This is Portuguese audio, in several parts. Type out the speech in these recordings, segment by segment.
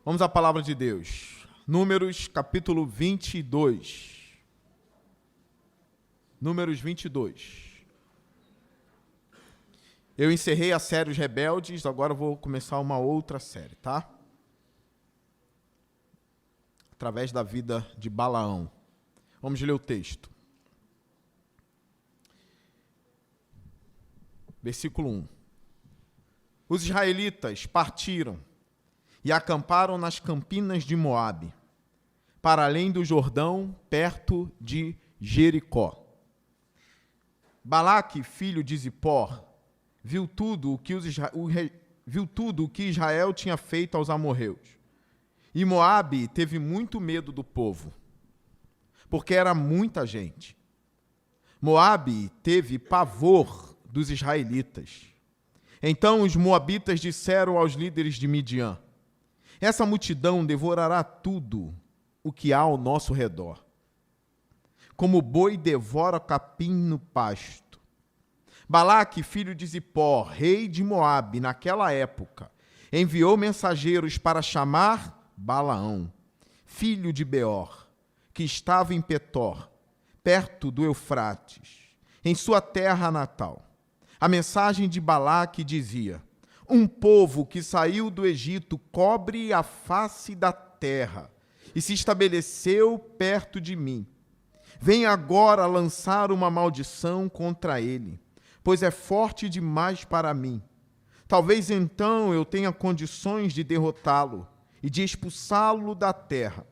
Vamos à palavra de Deus. Números, capítulo 22. Números 22. Eu encerrei a série Os Rebeldes, agora vou começar uma outra série, tá? Através da vida de Balaão. Vamos ler o texto. Versículo 1. Os israelitas partiram e acamparam nas campinas de Moabe, para além do Jordão, perto de Jericó. Balaque, filho de Zippor, viu tudo o que Israel tinha feito aos amorreus. E Moabe teve muito medo do povo, porque era muita gente. Moabe teve pavor dos israelitas. Então os moabitas disseram aos líderes de Midian: essa multidão devorará tudo o que há ao nosso redor, como o boi devora capim no pasto. Balaque, filho de Zippor, rei de Moabe, naquela época, enviou mensageiros para chamar Balaão, filho de Beor, que estava em Petor, perto do Eufrates, em sua terra natal. A mensagem de Balaque dizia: um povo que saiu do Egito cobre a face da terra e se estabeleceu perto de mim. Vem agora lançar uma maldição contra ele, pois é forte demais para mim. Talvez então eu tenha condições de derrotá-lo e de expulsá-lo da terra.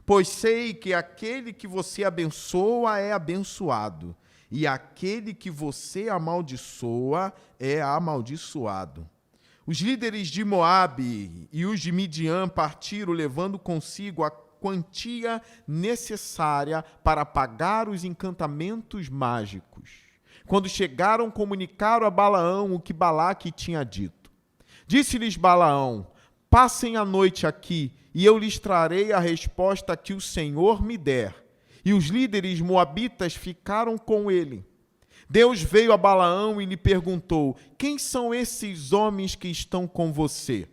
Pois sei que aquele que você abençoa é abençoado, e aquele que você amaldiçoa é amaldiçoado. Os líderes de Moabe e os de Midian partiram, levando consigo a quantia necessária para pagar os encantamentos mágicos. Quando chegaram, comunicaram a Balaão o que Balaque tinha dito. Disse-lhes Balaão: passem a noite aqui, e eu lhes trarei a resposta que o Senhor me der. E os líderes moabitas ficaram com ele. Deus veio a Balaão e lhe perguntou: quem são esses homens que estão com você?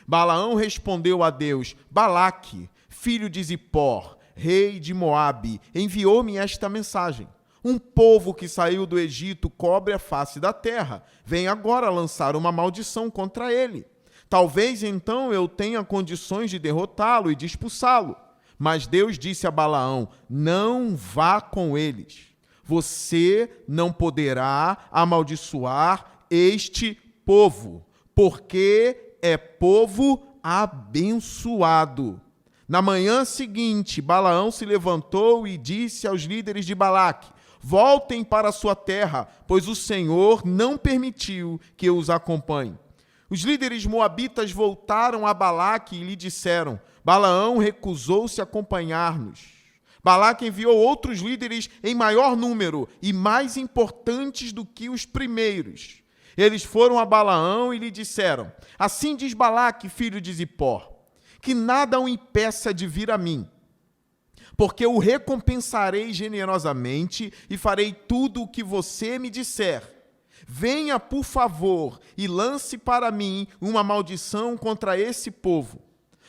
Balaão respondeu a Deus: Balaque, filho de Zippor, rei de Moabe, enviou-me esta mensagem. Um povo que saiu do Egito cobre a face da terra. Vem agora lançar uma maldição contra ele. Talvez então eu tenha condições de derrotá-lo e de expulsá-lo. Mas Deus disse a Balaão: não vá com eles. Você não poderá amaldiçoar este povo, porque é povo abençoado. Na manhã seguinte, Balaão se levantou e disse aos líderes de Balaque: voltem para a sua terra, pois o Senhor não permitiu que eu os acompanhe. Os líderes moabitas voltaram a Balaque e lhe disseram: Balaão recusou-se a acompanhar-nos. Balaque enviou outros líderes em maior número e mais importantes do que os primeiros. Eles foram a Balaão e lhe disseram: assim diz Balaque, filho de Zippor, que nada o impeça de vir a mim, porque o recompensarei generosamente e farei tudo o que você me disser. Venha, por favor, e lance para mim uma maldição contra esse povo.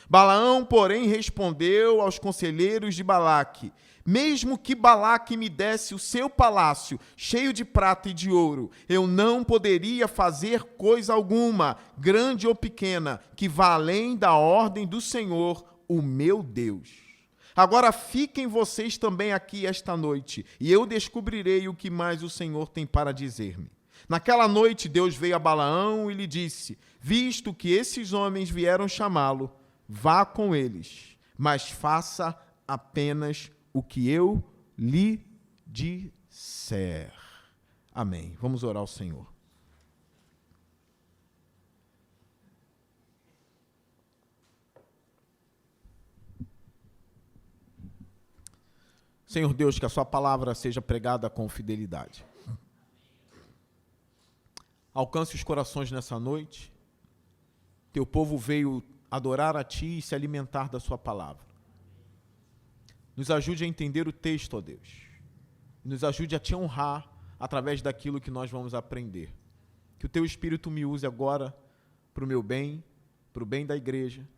Balaão, porém, respondeu aos conselheiros de Balaque: mesmo que Balaque me desse o seu palácio cheio de prata e de ouro, eu não poderia fazer coisa alguma, grande ou pequena, que vá além da ordem do Senhor, o meu Deus. Agora fiquem vocês também aqui esta noite, e eu descobrirei o que mais o Senhor tem para dizer-me. Naquela noite Deus veio a Balaão e lhe disse: visto que esses homens vieram chamá-lo, vá com eles, mas faça apenas o que eu lhe disser. Amém. Vamos orar ao Senhor. Senhor Deus, que a sua palavra seja pregada com fidelidade. Alcance os corações nessa noite. Teu povo veio adorar a Ti e se alimentar da sua palavra. Nos ajude a entender o texto, ó Deus. Nos ajude a te honrar através daquilo que nós vamos aprender. Que o teu Espírito me use agora para o meu bem, para o bem da igreja.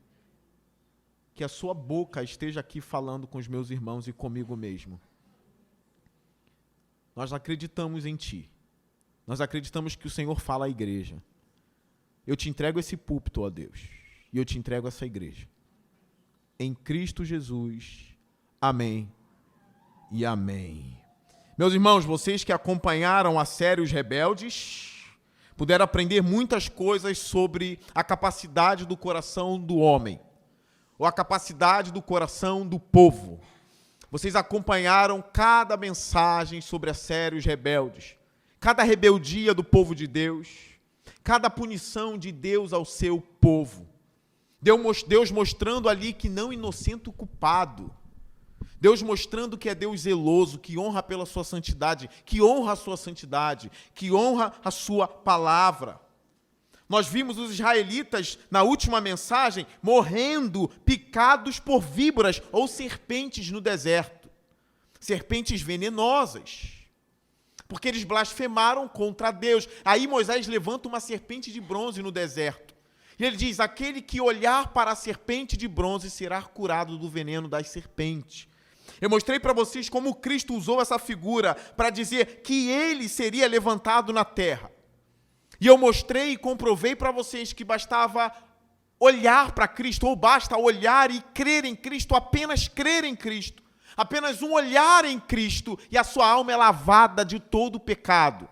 Que a sua boca esteja aqui falando com os meus irmãos e comigo mesmo. Nós acreditamos em Ti. Nós acreditamos que o Senhor fala à igreja. Eu te entrego esse púlpito, ó Deus, e eu te entrego essa igreja. Em Cristo Jesus. Amém e amém. Meus irmãos, vocês que acompanharam a série Os Rebeldes, puderam aprender muitas coisas sobre a capacidade do coração do homem, ou a capacidade do coração do povo. Vocês acompanharam cada mensagem sobre a série Os Rebeldes, cada rebeldia do povo de Deus, cada punição de Deus ao seu povo. Deus mostrando ali que não inocenta o culpado. Deus mostrando que é Deus zeloso, que honra pela sua santidade, que honra a sua santidade, que honra a sua palavra. Nós vimos os israelitas, na última mensagem, morrendo picados por víboras ou serpentes no deserto. Serpentes venenosas. Porque eles blasfemaram contra Deus. Aí Moisés levanta uma serpente de bronze no deserto. E ele diz, aquele que olhar para a serpente de bronze será curado do veneno das serpentes. Eu mostrei para vocês como Cristo usou essa figura para dizer que ele seria levantado na terra. E eu mostrei e comprovei para vocês que bastava olhar para Cristo, ou basta olhar e crer em Cristo, apenas crer em Cristo. Apenas um olhar em Cristo e a sua alma é lavada de todo o pecado.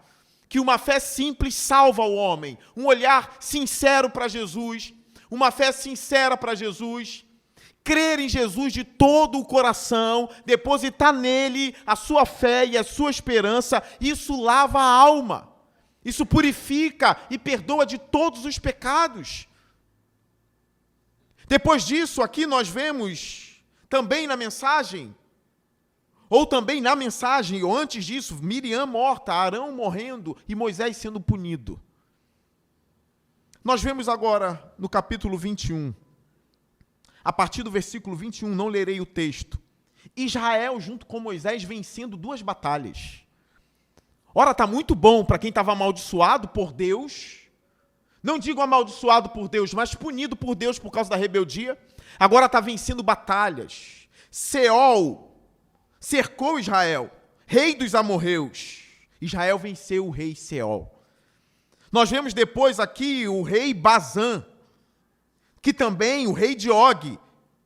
Que uma fé simples salva o homem. Um olhar sincero para Jesus, uma fé sincera para Jesus. Crer em Jesus de todo o coração, depositar nele a sua fé e a sua esperança, isso lava a alma. Isso purifica e perdoa de todos os pecados. Depois disso, aqui nós vemos também na mensagem, ou antes disso, Miriam morta, Arão morrendo e Moisés sendo punido. Nós vemos agora no capítulo 21, a partir do versículo 21, não lerei o texto, Israel junto com Moisés vencendo 2 batalhas. Ora, está muito bom para quem estava amaldiçoado por Deus, não digo amaldiçoado por Deus, mas punido por Deus por causa da rebeldia, agora está vencendo batalhas. Seol cercou Israel, rei dos amorreus. Israel venceu o rei Seol. Nós vemos depois aqui o rei Bazã, que também, o rei de Og,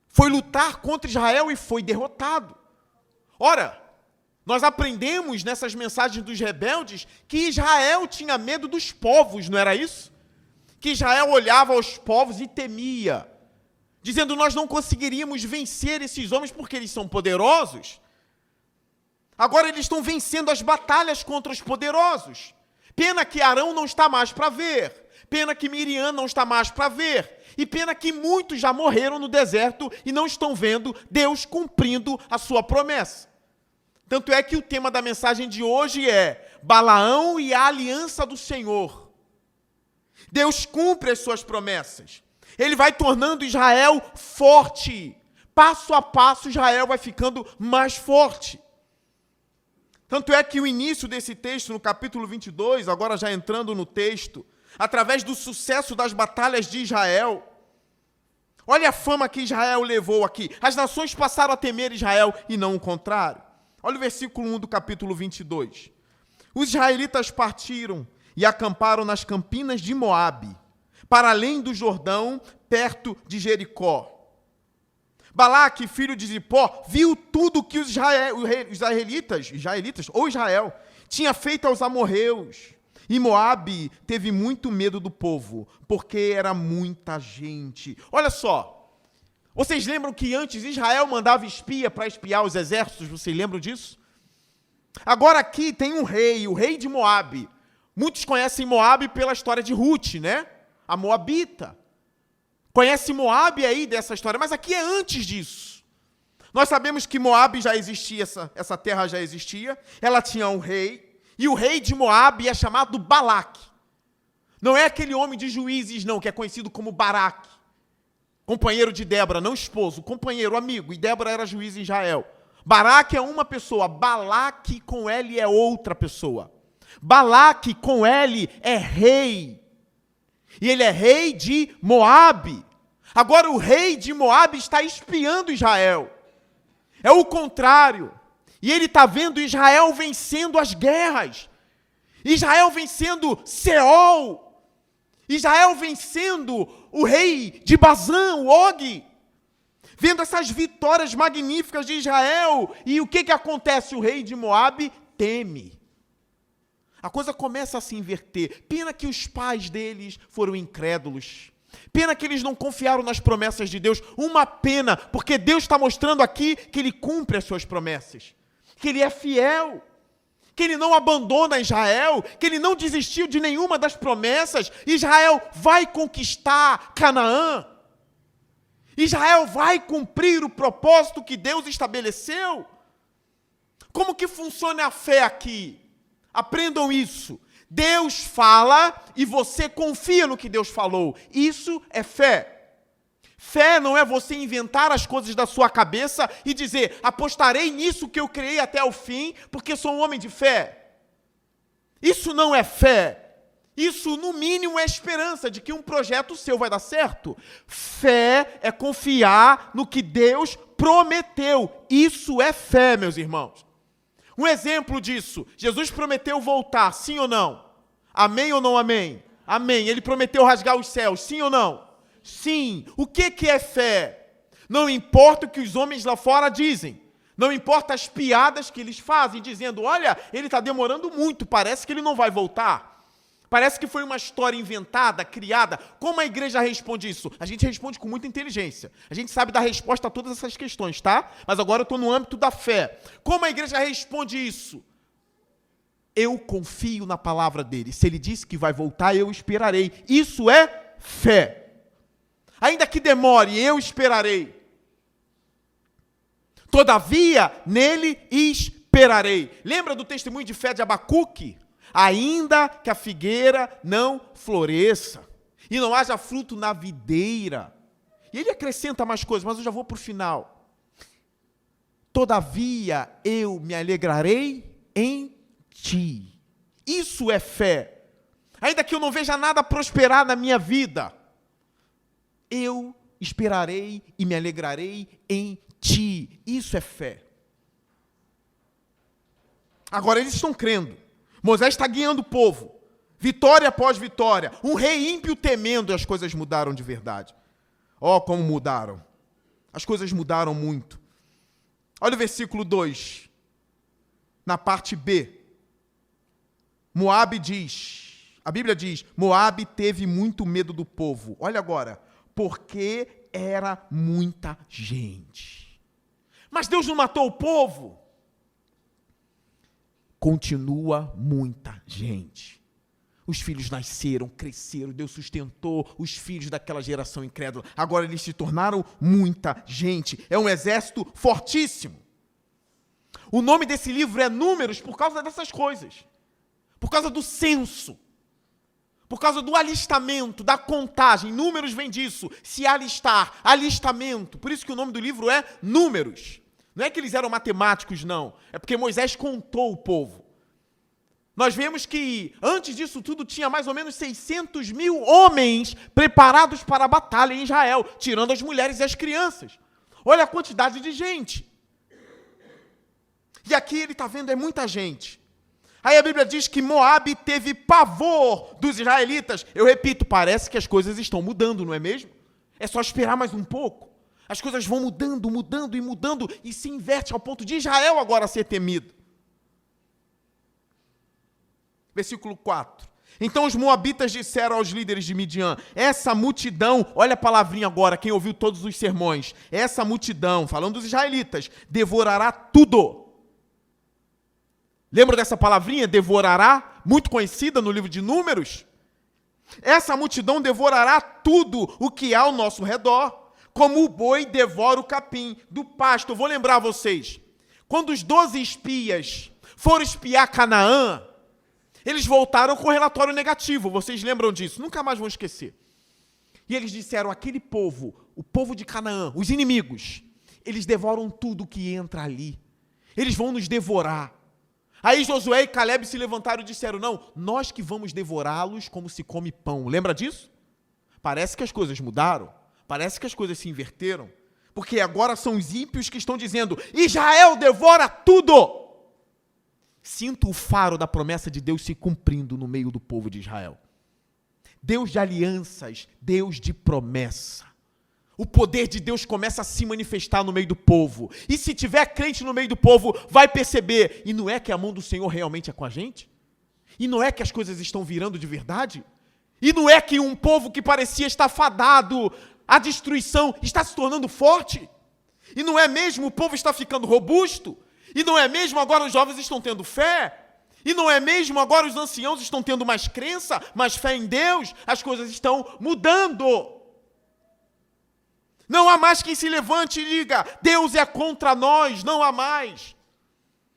foi lutar contra Israel e foi derrotado. Ora, nós aprendemos nessas mensagens dos rebeldes que Israel tinha medo dos povos, não era isso? Que Israel olhava aos povos e temia, dizendo, nós não conseguiríamos vencer esses homens porque eles são poderosos. Agora eles estão vencendo as batalhas contra os poderosos. Pena que Arão não está mais para ver. Pena que Miriam não está mais para ver. E pena que muitos já morreram no deserto e não estão vendo Deus cumprindo a sua promessa. Tanto é que o tema da mensagem de hoje é Balaão e a aliança do Senhor. Deus cumpre as suas promessas. Ele vai tornando Israel forte. Passo a passo, Israel vai ficando mais forte. Tanto é que o início desse texto, no capítulo 22, agora já entrando no texto, através do sucesso das batalhas de Israel, olha a fama que Israel levou aqui. As nações passaram a temer Israel e não o contrário. Olha o versículo 1 do capítulo 22. Os israelitas partiram e acamparam nas campinas de Moabe, para além do Jordão, perto de Jericó. Balaque, filho de Zippor, viu tudo que os israelitas, tinha feito aos amorreus. E Moabe teve muito medo do povo, porque era muita gente. Olha só, vocês lembram que antes Israel mandava espia para espiar os exércitos? Vocês lembram disso? Agora aqui tem um rei, o rei de Moabe. Muitos conhecem Moabe pela história de Ruth, né? A Moabita. Conhece Moabe aí dessa história, mas aqui é antes disso. Nós sabemos que Moabe já existia, essa terra já existia, ela tinha um rei, e o rei de Moabe é chamado Balaque. Não é aquele homem de Juízes, não, que é conhecido como Baraque. Companheiro de Débora, não esposo, companheiro, amigo, e Débora era juiz em Israel. Baraque é uma pessoa, Balaque com L é outra pessoa. Balaque com L é rei. E ele é rei de Moabe. Agora o rei de Moabe está espiando Israel. É o contrário. E ele está vendo Israel vencendo as guerras. Israel vencendo Seol. Israel vencendo o rei de Bazã, o Og. Vendo essas vitórias magníficas de Israel. E o que acontece? O rei de Moabe teme. A coisa começa a se inverter. Pena que os pais deles foram incrédulos. Pena que eles não confiaram nas promessas de Deus. Uma pena, porque Deus está mostrando aqui que Ele cumpre as suas promessas. Que Ele é fiel. Que Ele não abandona Israel. Que Ele não desistiu de nenhuma das promessas. Israel vai conquistar Canaã. Israel vai cumprir o propósito que Deus estabeleceu. Como que funciona a fé aqui? Aprendam isso. Deus fala e você confia no que Deus falou. Isso é fé. Fé não é você inventar as coisas da sua cabeça e dizer, apostarei nisso que eu criei até o fim, porque sou um homem de fé. Isso não é fé. Isso, no mínimo, é esperança de que um projeto seu vai dar certo. Fé é confiar no que Deus prometeu. Isso é fé, meus irmãos. Um exemplo disso, Jesus prometeu voltar, sim ou não? Amém ou não amém? Amém. Ele prometeu rasgar os céus, sim ou não? Sim. O que é fé? Não importa o que os homens lá fora dizem. Não importa as piadas que eles fazem, dizendo, olha, ele está demorando muito, parece que ele não vai voltar. Parece que foi uma história inventada, criada. Como a igreja responde isso? A gente responde com muita inteligência. A gente sabe dar resposta a todas essas questões, tá? Mas agora eu estou no âmbito da fé. Como a igreja responde isso? Eu confio na palavra dele. Se ele disse que vai voltar, eu esperarei. Isso é fé. Ainda que demore, eu esperarei. Todavia, nele esperarei. Lembra do testemunho de fé de Abacuque? Ainda que a figueira não floresça e não haja fruto na videira. E ele acrescenta mais coisas, mas eu já vou para o final. Todavia eu me alegrarei em ti. Isso é fé. Ainda que eu não veja nada prosperar na minha vida, eu esperarei e me alegrarei em ti. Isso é fé. Agora eles estão crendo. Moisés está guiando o povo, vitória após vitória, um rei ímpio temendo, e as coisas mudaram de verdade. Ó, como mudaram. As coisas mudaram muito. Olha o versículo 2, na parte B. Moabe diz, a Bíblia diz, Moabe teve muito medo do povo. Olha agora, porque era muita gente. Mas Deus não matou o povo? Continua muita gente. Os filhos nasceram, cresceram, Deus sustentou os filhos daquela geração incrédula. Agora eles se tornaram muita gente. É um exército fortíssimo. O nome desse livro é Números por causa dessas coisas. Por causa do censo. Por causa do alistamento, da contagem. Números vem disso. Se alistar, alistamento. Por isso que o nome do livro é Números. Não é que eles eram matemáticos, não. É porque Moisés contou o povo. Nós vemos que, antes disso tudo, tinha mais ou menos 600 mil homens preparados para a batalha em Israel, tirando as mulheres e as crianças. Olha a quantidade de gente. E aqui ele está vendo, é muita gente. Aí a Bíblia diz que Moabe teve pavor dos israelitas. Eu repito, parece que as coisas estão mudando, não é mesmo? É só esperar mais um pouco. As coisas vão mudando, mudando e mudando, e se inverte ao ponto de Israel agora ser temido. Versículo 4. Então os moabitas disseram aos líderes de Midian, essa multidão, olha a palavrinha agora, quem ouviu todos os sermões, essa multidão, falando dos israelitas, devorará tudo. Lembra dessa palavrinha, devorará? Muito conhecida no livro de Números. Essa multidão devorará tudo o que há ao nosso redor, como o boi devora o capim do pasto. Eu vou lembrar vocês, quando os 12 espias foram espiar Canaã, eles voltaram com relatório negativo, vocês lembram disso? Nunca mais vão esquecer. E eles disseram, aquele povo, o povo de Canaã, os inimigos, eles devoram tudo que entra ali. Eles vão nos devorar. Aí Josué e Caleb se levantaram e disseram, não, nós que vamos devorá-los como se come pão. Lembra disso? Parece que as coisas mudaram. Parece que as coisas se inverteram. Porque agora são os ímpios que estão dizendo, Israel devora tudo. Sinto o faro da promessa de Deus se cumprindo no meio do povo de Israel. Deus de alianças, Deus de promessa. O poder de Deus começa a se manifestar no meio do povo. E se tiver crente no meio do povo, vai perceber. E não é que a mão do Senhor realmente é com a gente? E não é que as coisas estão virando de verdade? E não é que um povo que parecia estar fadado à destruição está se tornando forte? E não é mesmo o povo está ficando robusto? E não é mesmo agora os jovens estão tendo fé? E não é mesmo agora os anciãos estão tendo mais crença, mais fé em Deus? As coisas estão mudando. Não há mais quem se levante e diga, Deus é contra nós, não há mais.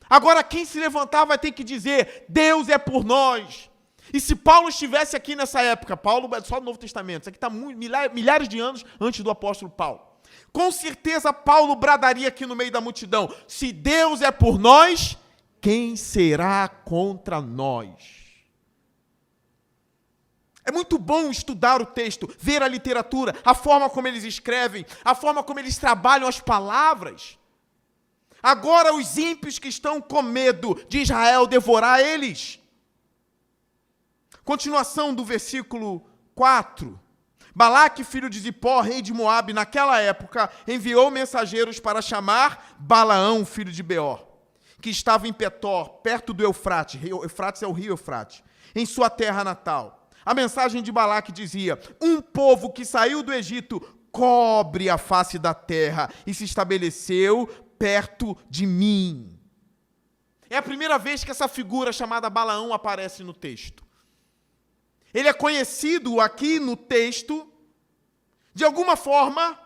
Agora quem se levantar vai ter que dizer, Deus é por nós. E se Paulo estivesse aqui nessa época, Paulo é só no Novo Testamento, isso aqui está milhares de anos antes do apóstolo Paulo. Com certeza Paulo bradaria aqui no meio da multidão, se Deus é por nós, quem será contra nós? É muito bom estudar o texto, ver a literatura, a forma como eles escrevem, a forma como eles trabalham as palavras. Agora os ímpios que estão com medo de Israel devorar eles. Continuação do versículo 4. Balaque, filho de Zippor, rei de Moabe, naquela época, enviou mensageiros para chamar Balaão, filho de Beor, que estava em Petor, perto do Eufrates. Eufrates é o rio Eufrates, em sua terra natal. A mensagem de Balaque dizia, um povo que saiu do Egito cobre a face da terra e se estabeleceu perto de mim. É a primeira vez que essa figura chamada Balaão aparece no texto. Ele é conhecido aqui no texto, de alguma forma,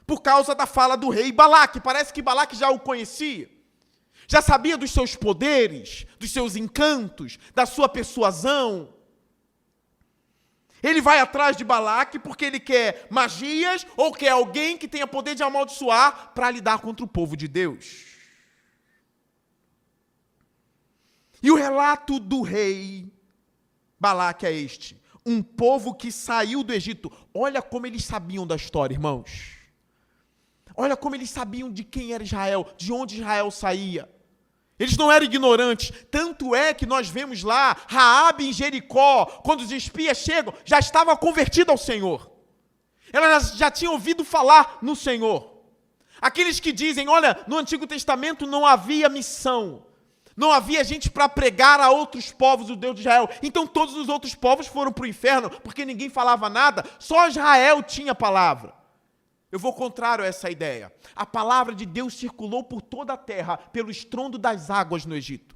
por causa da fala do rei Balaque. Parece que Balaque já o conhecia. Já sabia dos seus poderes, dos seus encantos, da sua persuasão. Ele vai atrás de Balaque porque ele quer magias ou quer alguém que tenha poder de amaldiçoar para lidar contra o povo de Deus. E o relato do rei Balaque é este. Um povo que saiu do Egito. Olha como eles sabiam da história, irmãos. Olha como eles sabiam de quem era Israel, de onde Israel saía. Eles não eram ignorantes, tanto é que nós vemos lá, Raabe em Jericó, quando os espias chegam, já estava convertida ao Senhor. Ela já tinha ouvido falar no Senhor. Aqueles que dizem, olha, no Antigo Testamento não havia missão, não havia gente para pregar a outros povos o Deus de Israel, então todos os outros povos foram para o inferno, porque ninguém falava nada, só Israel tinha palavra. Eu vou contrário a essa ideia. A palavra de Deus circulou por toda a terra, pelo estrondo das águas no Egito.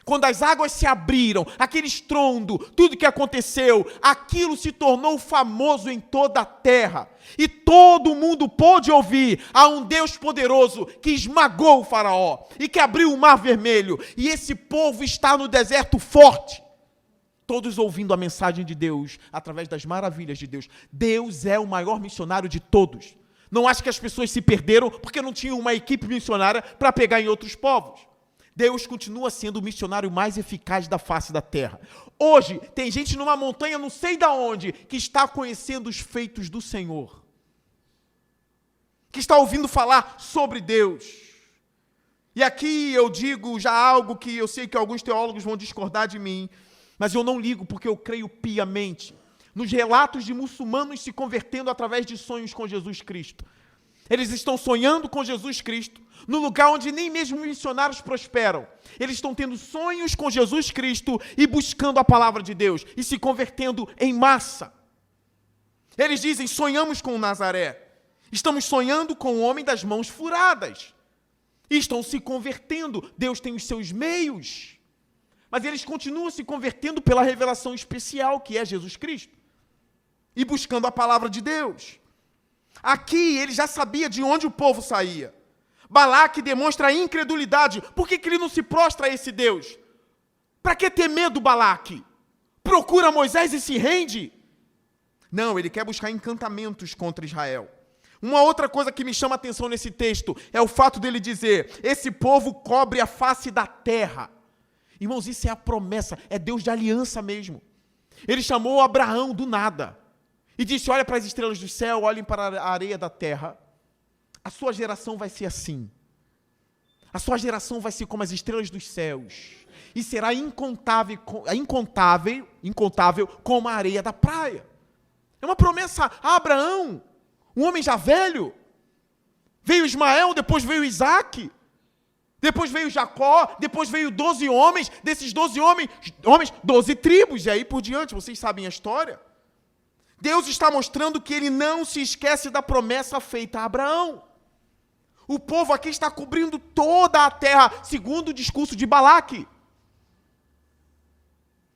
Quando as águas se abriram, aquele estrondo, tudo que aconteceu, aquilo se tornou famoso em toda a terra. E todo mundo pôde ouvir a um Deus poderoso que esmagou o faraó e que abriu o mar vermelho. E esse povo está no deserto forte. Todos ouvindo a mensagem de Deus, através das maravilhas de Deus. Deus é o maior missionário de todos. Não acho que as pessoas se perderam porque não tinham uma equipe missionária para pegar em outros povos. Deus continua sendo o missionário mais eficaz da face da terra. Hoje, tem gente numa montanha, não sei de onde, que está conhecendo os feitos do Senhor. Que está ouvindo falar sobre Deus. E aqui eu digo já algo que eu sei que alguns teólogos vão discordar de mim, mas eu não ligo porque eu creio piamente nos relatos de muçulmanos se convertendo através de sonhos com Jesus Cristo. Eles estão sonhando com Jesus Cristo, no lugar onde nem mesmo missionários prosperam. Eles estão tendo sonhos com Jesus Cristo e buscando a palavra de Deus, e se convertendo em massa. Eles dizem, sonhamos com Nazaré, estamos sonhando com o homem das mãos furadas, e estão se convertendo. Deus tem os seus meios, mas eles continuam se convertendo pela revelação especial que é Jesus Cristo. E buscando a palavra de Deus. Aqui ele já sabia de onde o povo saía. Balaque demonstra incredulidade. Por que ele não se prostra a esse Deus? Para que ter medo, Balaque? Procura Moisés e se rende? Não, ele quer buscar encantamentos contra Israel. Uma outra coisa que me chama a atenção nesse texto é o fato dele dizer: esse povo cobre a face da terra. Irmãos, isso é a promessa, é Deus de aliança mesmo. Ele chamou Abraão do nada e disse: olha para as estrelas do céu, olhem para a areia da terra. A sua geração vai ser assim. A sua geração vai ser como as estrelas dos céus. E será incontável como a areia da praia. É uma promessa a Abraão, um homem já velho. Veio Ismael, depois veio Isaac. Depois veio Jacó, depois veio 12 homens. Desses 12 homens, 12 tribos. E aí por diante, vocês sabem a história. Deus está mostrando que ele não se esquece da promessa feita a Abraão. O povo aqui está cobrindo toda a terra, segundo o discurso de Balaque.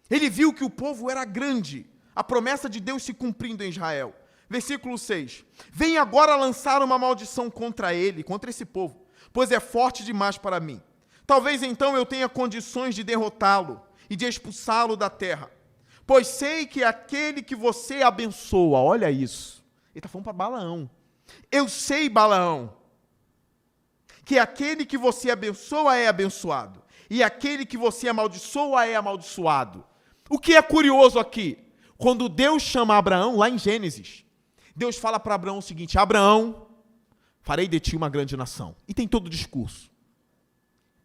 Ele viu que o povo era grande, a promessa de Deus se cumprindo em Israel. Versículo 6. Vem agora lançar uma maldição contra ele, contra esse povo, pois é forte demais para mim. Talvez então eu tenha condições de derrotá-lo e de expulsá-lo da terra. Pois sei que aquele que você abençoa, olha isso. Ele está falando para Balaão. Eu sei, Balaão, que aquele que você abençoa é abençoado, e aquele que você amaldiçoa é amaldiçoado. O que é curioso aqui? Quando Deus chama Abraão, lá em Gênesis, Deus fala para Abraão o seguinte: Abraão, farei de ti uma grande nação. E tem todo o discurso.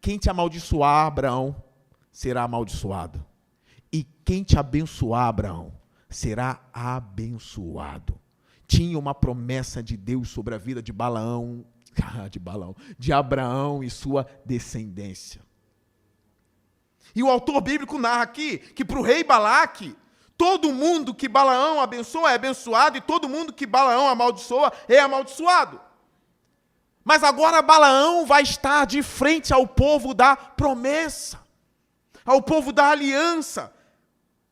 Quem te amaldiçoar, Abraão, será amaldiçoado. E quem te abençoar, Abraão, será abençoado. Tinha uma promessa de Deus sobre a vida de de Abraão e sua descendência. E o autor bíblico narra aqui que para o rei Balaque, todo mundo que Balaão abençoa é abençoado, e todo mundo que Balaão amaldiçoa é amaldiçoado. Mas agora Balaão vai estar de frente ao povo da promessa, ao povo da aliança,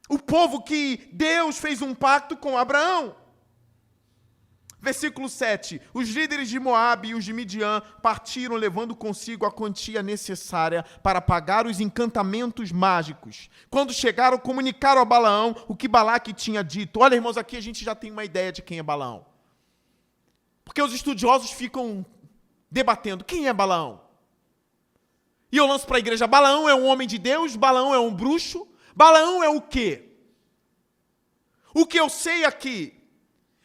o povo que Deus fez um pacto com Abraão. Versículo 7. Os líderes de Moabe e os de Midian partiram levando consigo a quantia necessária para pagar os encantamentos mágicos. Quando chegaram, comunicaram a Balaão o que Balaque tinha dito. Olha, irmãos, aqui a gente já tem uma ideia de quem é Balaão. Porque os estudiosos ficam debatendo: quem é Balaão? E eu lanço para a igreja: Balaão é um homem de Deus? Balaão é um bruxo? Balaão é o quê? O que eu sei aqui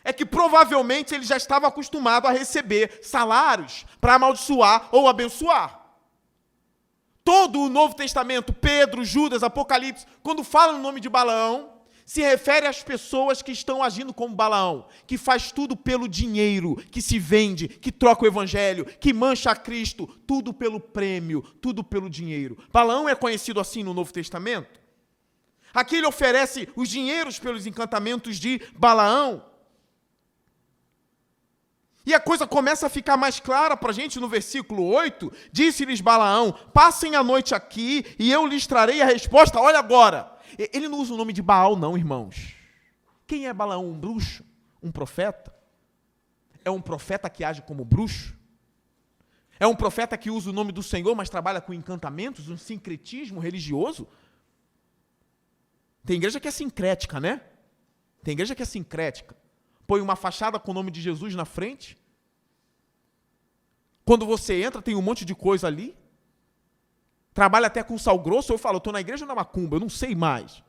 é que provavelmente ele já estava acostumado a receber salários para amaldiçoar ou abençoar. Todo o Novo Testamento, Pedro, Judas, Apocalipse, quando fala no nome de Balaão, se refere às pessoas que estão agindo como Balaão, que faz tudo pelo dinheiro, que se vende, que troca o evangelho, que mancha a Cristo, tudo pelo prêmio, tudo pelo dinheiro. Balaão é conhecido assim no Novo Testamento. Aqui ele oferece os dinheiros pelos encantamentos de Balaão. E a coisa começa a ficar mais clara para a gente no versículo 8. Disse-lhes Balaão: passem a noite aqui e eu lhes trarei a resposta. Olha agora. Ele não usa o nome de Baal não, irmãos. Quem é Balaão? Um bruxo? Um profeta? É um profeta que age como bruxo? É um profeta que usa o nome do Senhor, mas trabalha com encantamentos, um sincretismo religioso? Tem igreja que é sincrética, né? Tem igreja que é sincrética. Põe uma fachada com o nome de Jesus na frente. Quando você entra, tem um monte de coisa ali. Trabalha até com sal grosso. Eu falo: estou na igreja ou na macumba? Eu não sei mais.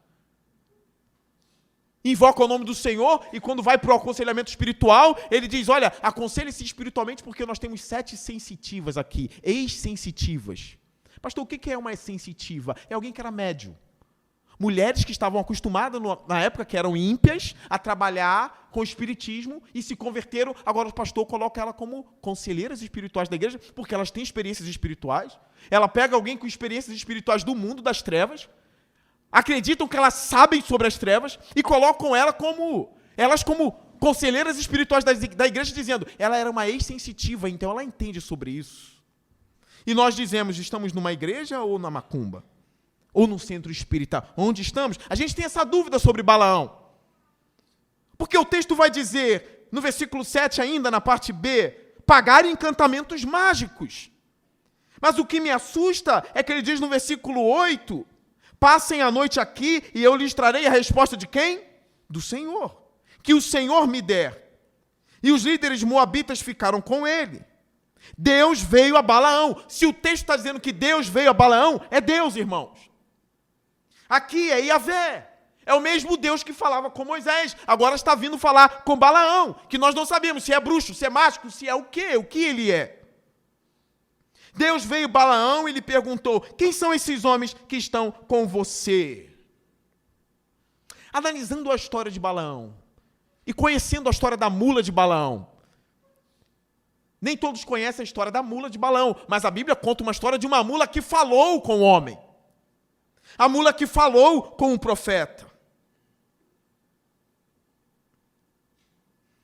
Invoca o nome do Senhor e quando vai para o aconselhamento espiritual, ele diz: olha, aconselhe-se espiritualmente porque nós temos 7 sensitivas aqui, ex-sensitivas. Pastor, o que é uma sensitiva? É alguém que era médium. Mulheres que estavam acostumadas, na época, que eram ímpias, a trabalhar com espiritismo e se converteram. Agora o pastor coloca ela como conselheiras espirituais da igreja, porque elas têm experiências espirituais. Ela pega alguém com experiências espirituais do mundo das trevas, acreditam que elas sabem sobre as trevas e colocam elas como conselheiras espirituais da igreja, dizendo: ela era uma ex-sensitiva, então ela entende sobre isso. E nós dizemos: estamos numa igreja ou na macumba? Ou no centro espírita? Onde estamos? A gente tem essa dúvida sobre Balaão. Porque o texto vai dizer, no versículo 7 ainda, na parte B, pagar encantamentos mágicos. Mas o que me assusta é que ele diz no versículo 8, passem a noite aqui e eu lhes trarei a resposta de quem? Do Senhor. Que o Senhor me der. E os líderes moabitas ficaram com ele. Deus veio a Balaão. Se o texto está dizendo que Deus veio a Balaão, é Deus, irmãos. Aqui é Yahvé. É o mesmo Deus que falava com Moisés. Agora está vindo falar com Balaão, que nós não sabemos se é bruxo, se é mágico, se é o que ele é. Deus veio a Balaão e lhe perguntou: quem são esses homens que estão com você? Analisando a história de Balaão e conhecendo a história da mula de Balaão, nem todos conhecem a história da mula de Balaão, mas a Bíblia conta uma história de uma mula que falou com o homem. A mula que falou com o profeta.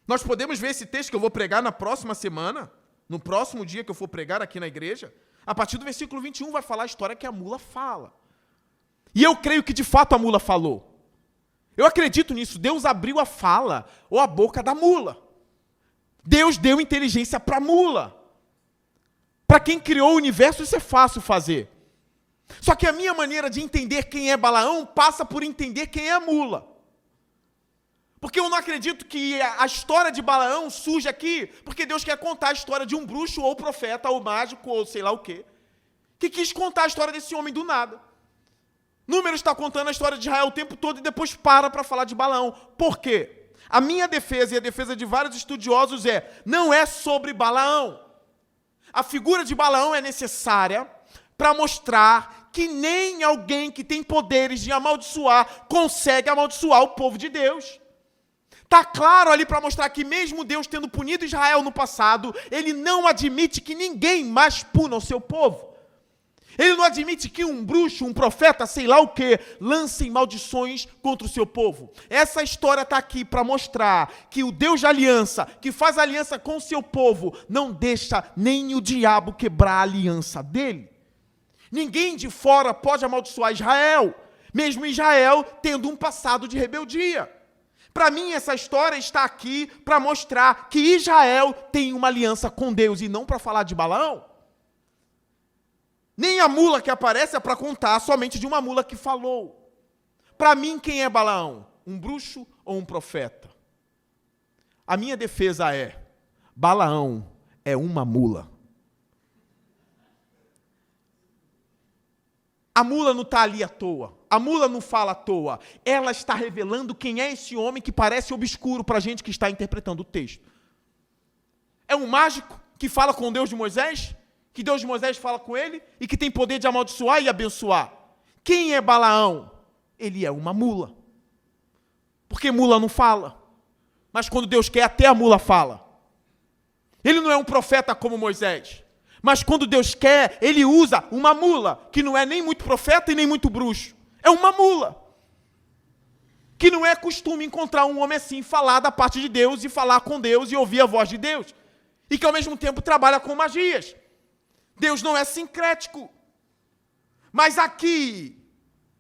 Nós podemos ver esse texto que eu vou pregar na próxima semana, no próximo dia que eu for pregar aqui na igreja. A partir do versículo 21 vai falar a história que a mula fala. E eu creio que de fato a mula falou. Eu acredito nisso. Deus abriu a fala ou a boca da mula. Deus deu inteligência para a mula. Para quem criou o universo, isso é fácil fazer. Só que a minha maneira de entender quem é Balaão passa por entender quem é a mula. Porque eu não acredito que a história de Balaão surge aqui porque Deus quer contar a história de um bruxo ou profeta ou mágico ou sei lá o quê, que quis contar a história desse homem do nada. Números está contando a história de Israel o tempo todo e depois para falar de Balaão. Por quê? A minha defesa e a defesa de vários estudiosos não é sobre Balaão. A figura de Balaão é necessária para mostrar que nem alguém que tem poderes de amaldiçoar consegue amaldiçoar o povo de Deus. Está claro ali para mostrar que mesmo Deus tendo punido Israel no passado, Ele não admite que ninguém mais puna o seu povo. Ele não admite que um bruxo, um profeta, sei lá o quê, lancem maldições contra o seu povo. Essa história está aqui para mostrar que o Deus de aliança, que faz aliança com o seu povo, não deixa nem o diabo quebrar a aliança dele. Ninguém de fora pode amaldiçoar Israel, mesmo Israel tendo um passado de rebeldia. Para mim, essa história está aqui para mostrar que Israel tem uma aliança com Deus e não para falar de Balaão. Nem a mula que aparece é para contar somente de uma mula que falou. Para mim, quem é Balaão? Um bruxo ou um profeta? A minha defesa é: Balaão é uma mula. A mula não está ali à toa. A mula não fala à toa. Ela está revelando quem é esse homem que parece obscuro para a gente que está interpretando o texto. É um mágico que fala com Deus de Moisés? Que Deus de Moisés fala com ele? E que tem poder de amaldiçoar e abençoar? Quem é Balaão? Ele é uma mula. Porque mula não fala. Mas quando Deus quer, até a mula fala. Ele não é um profeta como Moisés. Mas quando Deus quer, Ele usa uma mula, que não é nem muito profeta e nem muito bruxo. É uma mula. Que não é costume encontrar um homem assim, falar da parte de Deus e falar com Deus e ouvir a voz de Deus. E que ao mesmo tempo trabalha com magias. Deus não é sincrético. Mas aqui,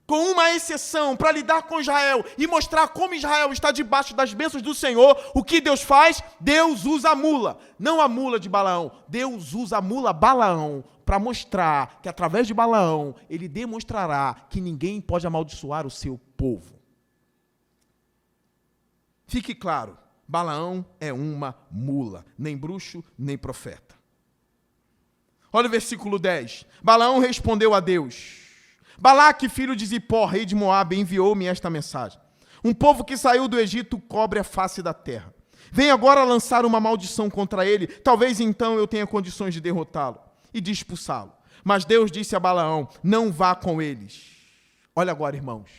com uma exceção, para lidar com Israel e mostrar como Israel está debaixo das bênçãos do Senhor, o que Deus faz? Deus usa a mula, não a mula de Balaão. Deus usa a mula Balaão para mostrar que através de Balaão ele demonstrará que ninguém pode amaldiçoar o seu povo. Fique claro, Balaão é uma mula, nem bruxo, nem profeta. Olha o versículo 10. Balaão respondeu a Deus: Balaque, filho de Zipó, rei de Moabe, enviou-me esta mensagem. Um povo que saiu do Egito cobre a face da terra. Vem agora lançar uma maldição contra ele, talvez então eu tenha condições de derrotá-lo e de expulsá-lo. Mas Deus disse a Balaão: não vá com eles. Olha agora, irmãos.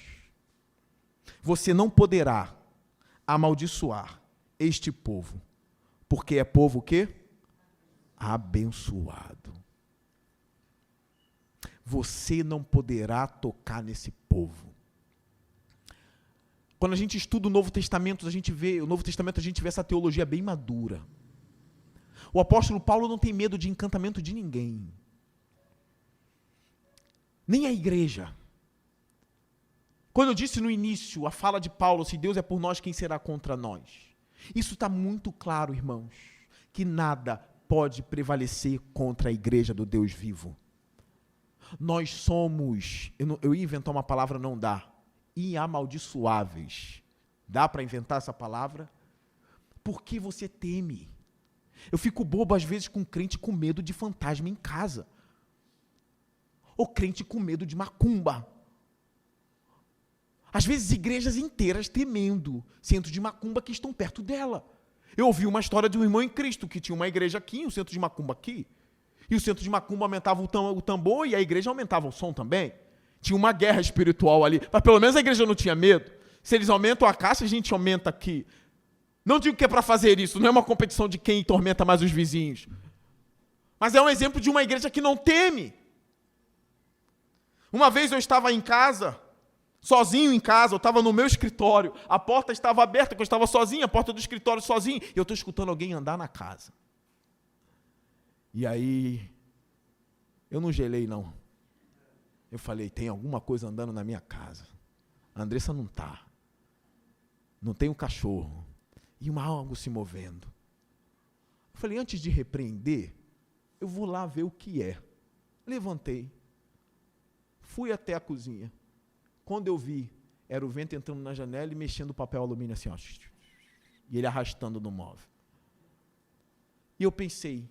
Você não poderá amaldiçoar este povo, porque é povo o quê? Abençoado. Você não poderá tocar nesse povo. Quando a gente estuda o Novo Testamento, a gente vê essa teologia bem madura. O apóstolo Paulo não tem medo de encantamento de ninguém. Nem a igreja. Quando eu disse no início, a fala de Paulo, se Deus é por nós, quem será contra nós? Isso está muito claro, irmãos, que nada pode prevalecer contra a igreja do Deus vivo. Nós somos, eu ia inventar uma palavra, não dá, inamaldiçoáveis. Dá para inventar essa palavra? Porque você teme. Eu fico bobo às vezes com crente com medo de fantasma em casa. Ou crente com medo de macumba. Às vezes igrejas inteiras temendo centros de macumba que estão perto dela. Eu ouvi uma história de um irmão em Cristo que tinha uma igreja aqui e um centro de macumba aqui. E o centro de macumba aumentava o tambor e a igreja aumentava o som também. Tinha uma guerra espiritual ali. Mas pelo menos a igreja não tinha medo. Se eles aumentam a caixa, a gente aumenta aqui. Não digo que é para fazer isso, não é uma competição de quem tormenta mais os vizinhos. Mas é um exemplo de uma igreja que não teme. Uma vez eu estava em casa, sozinho em casa, eu estava no meu escritório, a porta estava aberta, porque eu estava sozinho, a porta do escritório sozinho, e eu estou escutando alguém andar na casa. E aí, eu não gelei não. Eu falei, tem alguma coisa andando na minha casa. A Andressa não está. Não tem um cachorro. E algo se movendo. Eu falei, antes de repreender, eu vou lá ver o que é. Levantei. Fui até a cozinha. Quando eu vi, era o vento entrando na janela e mexendo o papel alumínio assim, ó. E ele arrastando no móvel. E eu pensei,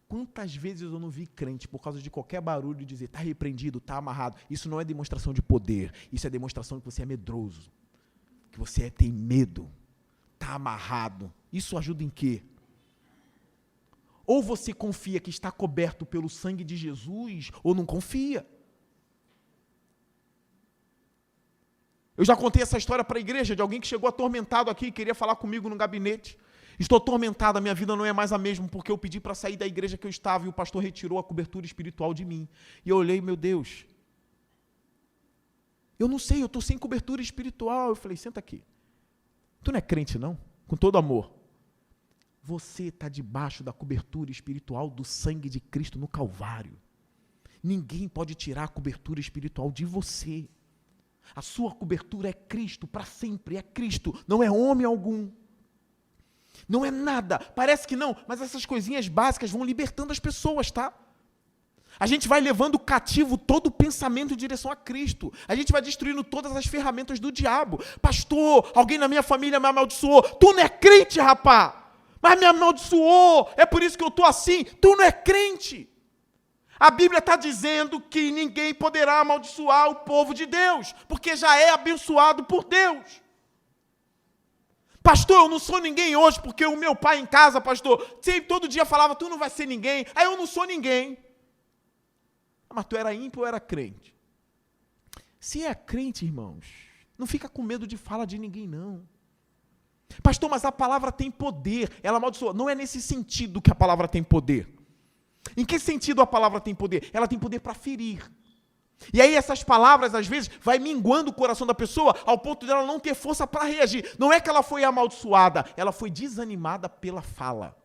quantas vezes eu não vi crente, por causa de qualquer barulho, dizer, está repreendido, está amarrado. Isso não é demonstração de poder. Isso é demonstração de que você é medroso. Que você tem medo. Está amarrado. Isso ajuda em quê? Ou você confia que está coberto pelo sangue de Jesus, ou não confia. Eu já contei essa história para a igreja, de alguém que chegou atormentado aqui e queria falar comigo no gabinete. Estou atormentado, a minha vida não é mais a mesma, porque eu pedi para sair da igreja que eu estava e o pastor retirou a cobertura espiritual de mim. E eu olhei, meu Deus, eu não sei, eu estou sem cobertura espiritual. Eu falei, senta aqui. Tu não é crente, não? Com todo amor. Você está debaixo da cobertura espiritual do sangue de Cristo no Calvário. Ninguém pode tirar a cobertura espiritual de você. A sua cobertura é Cristo, para sempre, é Cristo, não é homem algum. Não é nada, parece que não, mas essas coisinhas básicas vão libertando as pessoas, tá? A gente vai levando cativo todo o pensamento em direção a Cristo. A gente vai destruindo todas as ferramentas do diabo. Pastor, alguém na minha família me amaldiçoou. Tu não é crente, rapá. Mas me amaldiçoou. É por isso que eu estou assim. Tu não é crente. A Bíblia está dizendo que ninguém poderá amaldiçoar o povo de Deus, porque já é abençoado por Deus. Pastor, eu não sou ninguém hoje, porque o meu pai em casa, pastor, sempre todo dia falava, tu não vai ser ninguém. Aí eu não sou ninguém. Mas tu era ímpio ou era crente? Se é crente, irmãos, não fica com medo de fala de ninguém, não. Pastor, mas a palavra tem poder, ela amaldiçoa. Não é nesse sentido que a palavra tem poder. Em que sentido a palavra tem poder? Ela tem poder para ferir. E aí essas palavras, às vezes, vai minguando o coração da pessoa ao ponto dela não ter força para reagir. Não é que ela foi amaldiçoada, ela foi desanimada pela fala.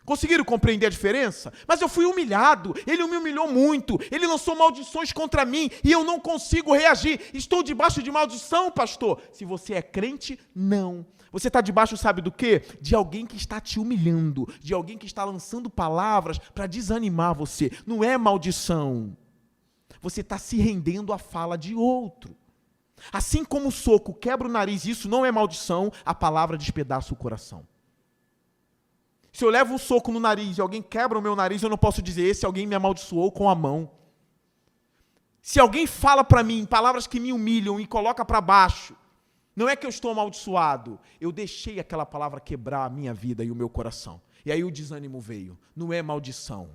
Conseguiram compreender a diferença? Mas eu fui humilhado, ele me humilhou muito, ele lançou maldições contra mim e eu não consigo reagir. Estou debaixo de maldição, pastor. Se você é crente, não. Você está debaixo, sabe do quê? De alguém que está te humilhando, de alguém que está lançando palavras para desanimar você. Não é maldição. Você está se rendendo à fala de outro. Assim como o soco quebra o nariz, isso não é maldição, a palavra despedaça o coração. Se eu levo um soco no nariz e alguém quebra o meu nariz, eu não posso dizer, esse alguém me amaldiçoou com a mão. Se alguém fala para mim palavras que me humilham e coloca para baixo, não é que eu estou amaldiçoado, eu deixei aquela palavra quebrar a minha vida e o meu coração. E aí o desânimo veio. Não é maldição,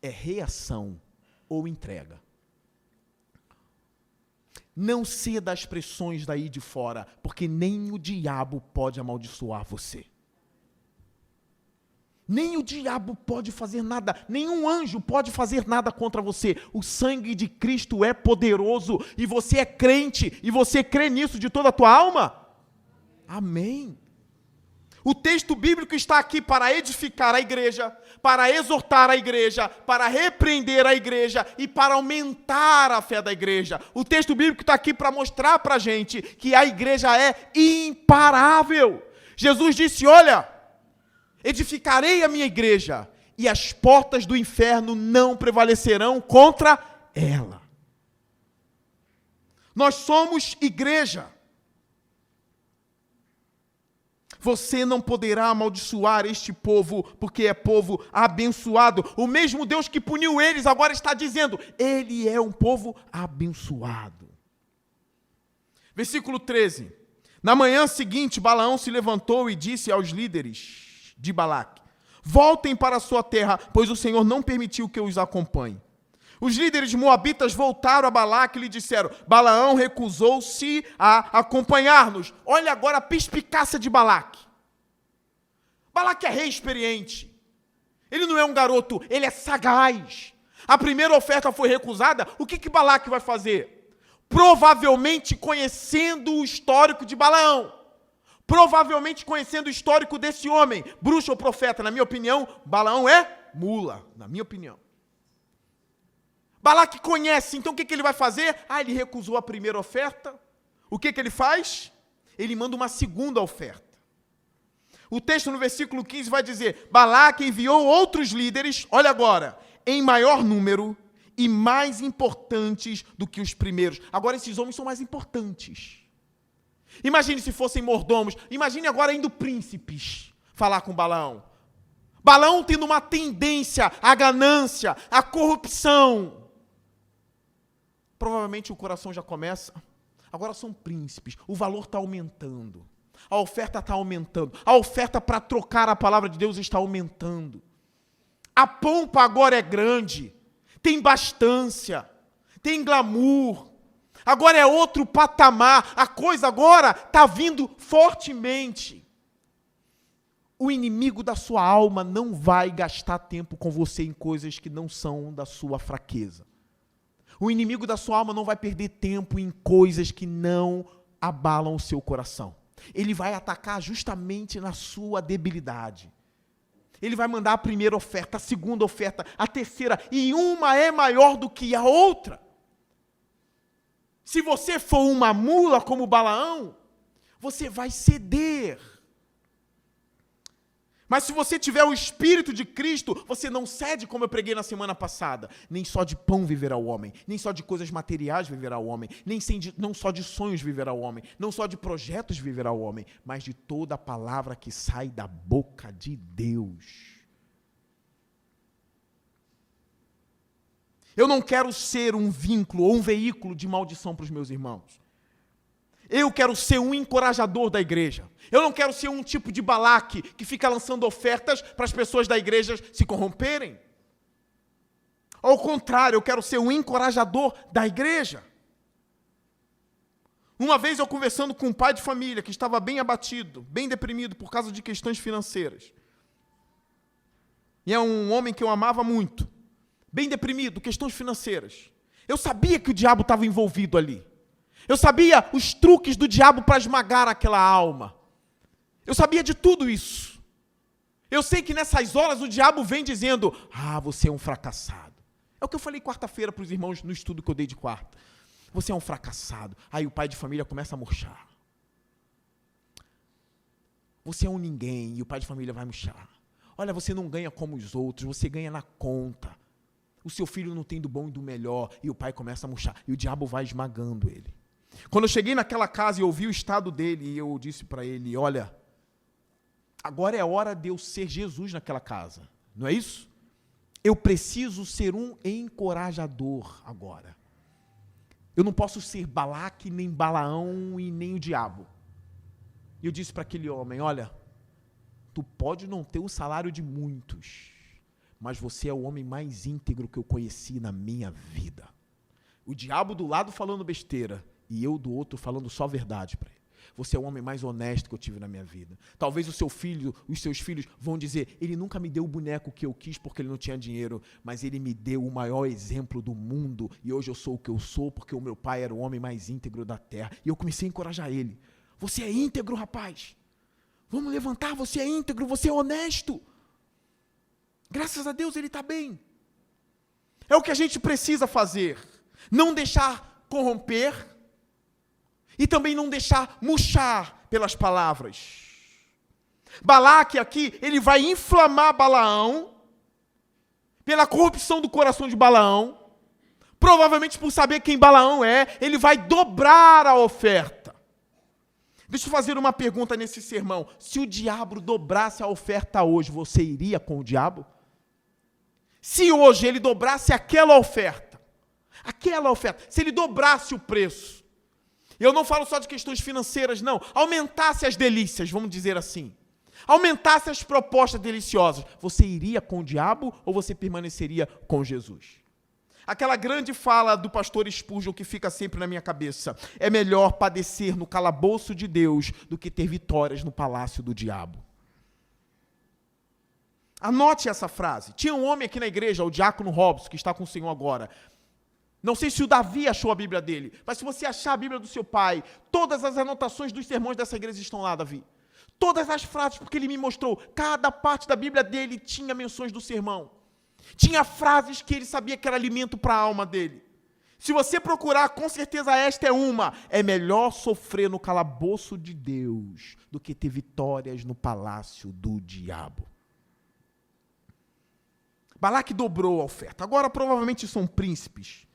é reação ou entrega. Não ceda às pressões daí de fora, porque nem o diabo pode amaldiçoar você. Nem o diabo pode fazer nada, nenhum anjo pode fazer nada contra você. O sangue de Cristo é poderoso e você é crente e você crê nisso de toda a tua alma? Amém. O texto bíblico está aqui para edificar a igreja, para exortar a igreja, para repreender a igreja e para aumentar a fé da igreja. O texto bíblico está aqui para mostrar para a gente que a igreja é imparável. Jesus disse, olha, edificarei a minha igreja e as portas do inferno não prevalecerão contra ela. Nós somos igreja. Você não poderá amaldiçoar este povo, porque é povo abençoado. O mesmo Deus que puniu eles agora está dizendo, ele é um povo abençoado. Versículo 13. Na manhã seguinte, Balaão se levantou e disse aos líderes de Balaque, voltem para a sua terra, pois o Senhor não permitiu que eu os acompanhe. Os líderes moabitas voltaram a Balaque e lhe disseram, Balaão recusou-se a acompanhar-nos. Olha agora a perspicácia de Balaque. Balaque é rei experiente. Ele não é um garoto, ele é sagaz. A primeira oferta foi recusada, o que Balaque vai fazer? Provavelmente conhecendo o histórico de Balaão. Provavelmente conhecendo o histórico desse homem, bruxo ou profeta. Na minha opinião, Balaão é mula, na minha opinião. Balaque conhece, então o que ele vai fazer? Ele recusou a primeira oferta. O que ele faz? Ele manda uma segunda oferta. O texto no versículo 15 vai dizer, Balaque enviou outros líderes, olha agora, em maior número e mais importantes do que os primeiros. Agora esses homens são mais importantes. Imagine se fossem mordomos, imagine agora indo príncipes falar com Balaão. Balaão tendo uma tendência à ganância, à corrupção. Provavelmente o coração já começa. Agora são príncipes, o valor está aumentando. A oferta está aumentando. A oferta para trocar a palavra de Deus está aumentando. A pompa agora é grande. Tem bastância. Tem glamour. Agora é outro patamar. A coisa agora está vindo fortemente. O inimigo da sua alma não vai gastar tempo com você em coisas que não são da sua fraqueza. O inimigo da sua alma não vai perder tempo em coisas que não abalam o seu coração. Ele vai atacar justamente na sua debilidade. Ele vai mandar a primeira oferta, a segunda oferta, a terceira, e uma é maior do que a outra. Se você for uma mula como Balaão, você vai ceder. Mas se você tiver o Espírito de Cristo, você não cede, como eu preguei na semana passada. Nem só de pão viverá o homem, nem só de coisas materiais viverá o homem, não só de sonhos viverá o homem, não só de projetos viverá o homem, mas de toda a palavra que sai da boca de Deus. Eu não quero ser um vínculo ou um veículo de maldição para os meus irmãos. Eu quero ser um encorajador da igreja. Eu não quero ser um tipo de Balaque que fica lançando ofertas para as pessoas da igreja se corromperem. Ao contrário, eu quero ser um encorajador da igreja. Uma vez eu conversando com um pai de família que estava bem abatido, bem deprimido por causa de questões financeiras. E é um homem que eu amava muito. Bem deprimido, questões financeiras. Eu sabia que o diabo estava envolvido ali. Eu sabia os truques do diabo para esmagar aquela alma. Eu sabia de tudo isso. Eu sei que nessas horas o diabo vem dizendo, você é um fracassado. É o que eu falei quarta-feira para os irmãos no estudo que eu dei de quarta. Você é um fracassado. Aí o pai de família começa a murchar. Você é um ninguém e o pai de família vai murchar. Olha, você não ganha como os outros, você ganha na conta. O seu filho não tem do bom e do melhor. E o pai começa a murchar. E o diabo vai esmagando ele. Quando eu cheguei naquela casa e ouvi o estado dele, e eu disse para ele, olha, agora é hora de eu ser Jesus naquela casa. Não é isso? Eu preciso ser um encorajador agora. Eu não posso ser Balaque, nem Balaão e nem o diabo. E eu disse para aquele homem, olha, tu pode não ter o salário de muitos, mas você é o homem mais íntegro que eu conheci na minha vida. O diabo do lado falando besteira, e eu do outro falando só verdade para ele. Você é o homem mais honesto que eu tive na minha vida. Talvez o seu filho, os seus filhos vão dizer, ele nunca me deu o boneco que eu quis porque ele não tinha dinheiro, mas ele me deu o maior exemplo do mundo, e hoje eu sou o que eu sou porque o meu pai era o homem mais íntegro da terra. E eu comecei a encorajar ele. Você é íntegro, rapaz. Vamos levantar, você é íntegro, você é honesto. Graças a Deus ele está bem. É o que a gente precisa fazer. Não deixar corromper, e também não deixar murchar pelas palavras. Balaque aqui, ele vai inflamar Balaão, pela corrupção do coração de Balaão, provavelmente por saber quem Balaão é, ele vai dobrar a oferta. Deixa eu fazer uma pergunta nesse sermão. Se o diabo dobrasse a oferta hoje, você iria com o diabo? Se hoje ele dobrasse aquela oferta, se ele dobrasse o preço, eu não falo só de questões financeiras, não, aumentasse as delícias, vamos dizer assim, aumentasse as propostas deliciosas, você iria com o diabo ou você permaneceria com Jesus? Aquela grande fala do pastor Spurgeon que fica sempre na minha cabeça: é melhor padecer no calabouço de Deus do que ter vitórias no palácio do diabo. Anote essa frase. Tinha um homem aqui na igreja, o diácono Robson, que está com o Senhor agora. Não sei se o Davi achou a Bíblia dele, mas se você achar a Bíblia do seu pai, todas as anotações dos sermões dessa igreja estão lá, Davi. Todas as frases, porque ele me mostrou, cada parte da Bíblia dele tinha menções do sermão. Tinha frases que ele sabia que era alimento para a alma dele. Se você procurar, com certeza esta é uma. É melhor sofrer no calabouço de Deus do que ter vitórias no palácio do diabo. Balaque dobrou a oferta. Agora provavelmente são príncipes.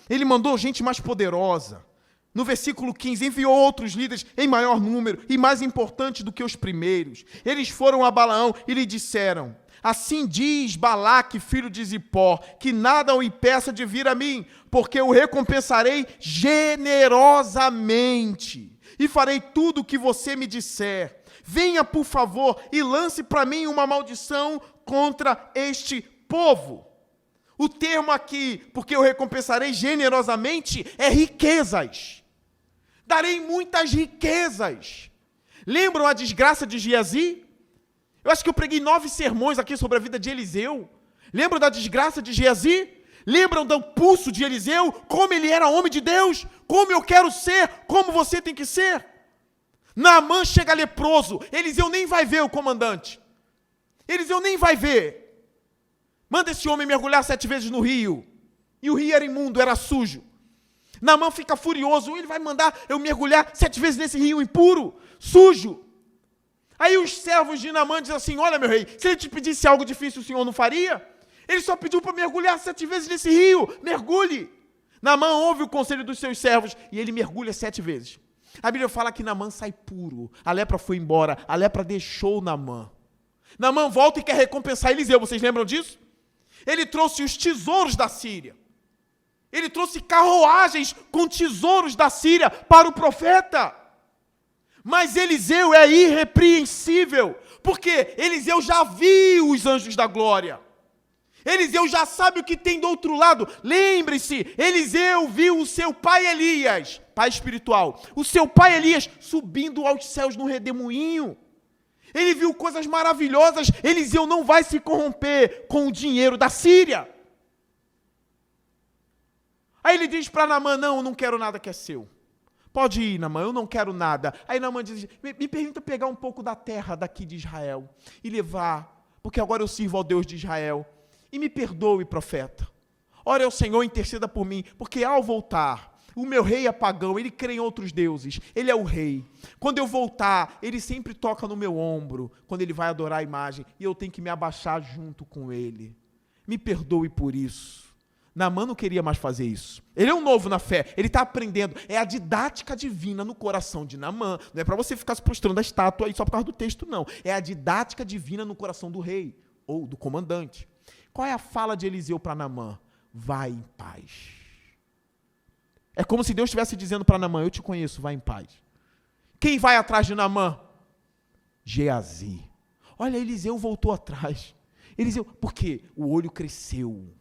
Ele mandou gente mais poderosa. No versículo 15, enviou outros líderes em maior número e mais importantes do que os primeiros. Eles foram a Balaão e lhe disseram: assim diz Balaque, filho de Zipó, que nada o impeça de vir a mim, porque o recompensarei generosamente e farei tudo o que você me disser. Venha, por favor, e lance para mim uma maldição contra este povo. O termo aqui, porque eu recompensarei generosamente, é riquezas. Darei muitas riquezas. Lembram a desgraça de Geazi? Eu acho que eu preguei 9 sermões aqui sobre a vida de Eliseu. Lembram da desgraça de Geazi? Lembram do pulso de Eliseu? Como ele era homem de Deus? Como eu quero ser? Como você tem que ser? Naamã chega leproso. Eliseu nem vai ver o comandante. Eliseu nem vai ver. Manda esse homem mergulhar 7 vezes no rio. E o rio era imundo, era sujo. Naamã fica furioso. Ele vai mandar eu mergulhar 7 vezes nesse rio impuro, sujo. Aí os servos de Naamã dizem assim: olha, meu rei, se ele te pedisse algo difícil, o senhor não faria? Ele só pediu para mergulhar 7 vezes nesse rio. Mergulhe. Naamã ouve o conselho dos seus servos e ele mergulha 7 vezes. A Bíblia fala que Naamã sai puro. A lepra foi embora. A lepra deixou Naamã. Naamã volta e quer recompensar Eliseu. Vocês lembram disso? Ele trouxe os tesouros da Síria. Ele trouxe carruagens com tesouros da Síria para o profeta. Mas Eliseu é irrepreensível, porque Eliseu já viu os anjos da glória. Eliseu já sabe o que tem do outro lado. Lembre-se, Eliseu viu o seu pai Elias, pai espiritual, o seu pai Elias subindo aos céus no redemoinho. Ele viu coisas maravilhosas. Eliseu não vai se corromper com o dinheiro da Síria. Aí ele diz para Naamã: não, eu não quero nada que é seu. Pode ir, Naamã, eu não quero nada. Aí Naamã diz: me permita pegar um pouco da terra daqui de Israel e levar, porque agora eu sirvo ao Deus de Israel. E me perdoe, profeta. Ore ao Senhor, interceda por mim, porque ao voltar, o meu rei é pagão, ele crê em outros deuses, ele é o rei. Quando eu voltar, ele sempre toca no meu ombro, quando ele vai adorar a imagem, e eu tenho que me abaixar junto com ele. Me perdoe por isso. Naamã não queria mais fazer isso. Ele é um novo na fé, ele está aprendendo. É a didática divina no coração de Naamã. Não é para você ficar se prostrando a estátua aí só por causa do texto, não. É a didática divina no coração do rei, ou do comandante. Qual é a fala de Eliseu para Naamã? Vai em paz. É como se Deus estivesse dizendo para Naamã: eu te conheço, vai em paz. Quem vai atrás de Naamã? Geazi. Olha, Eliseu voltou atrás. Eliseu, porque o olho cresceu.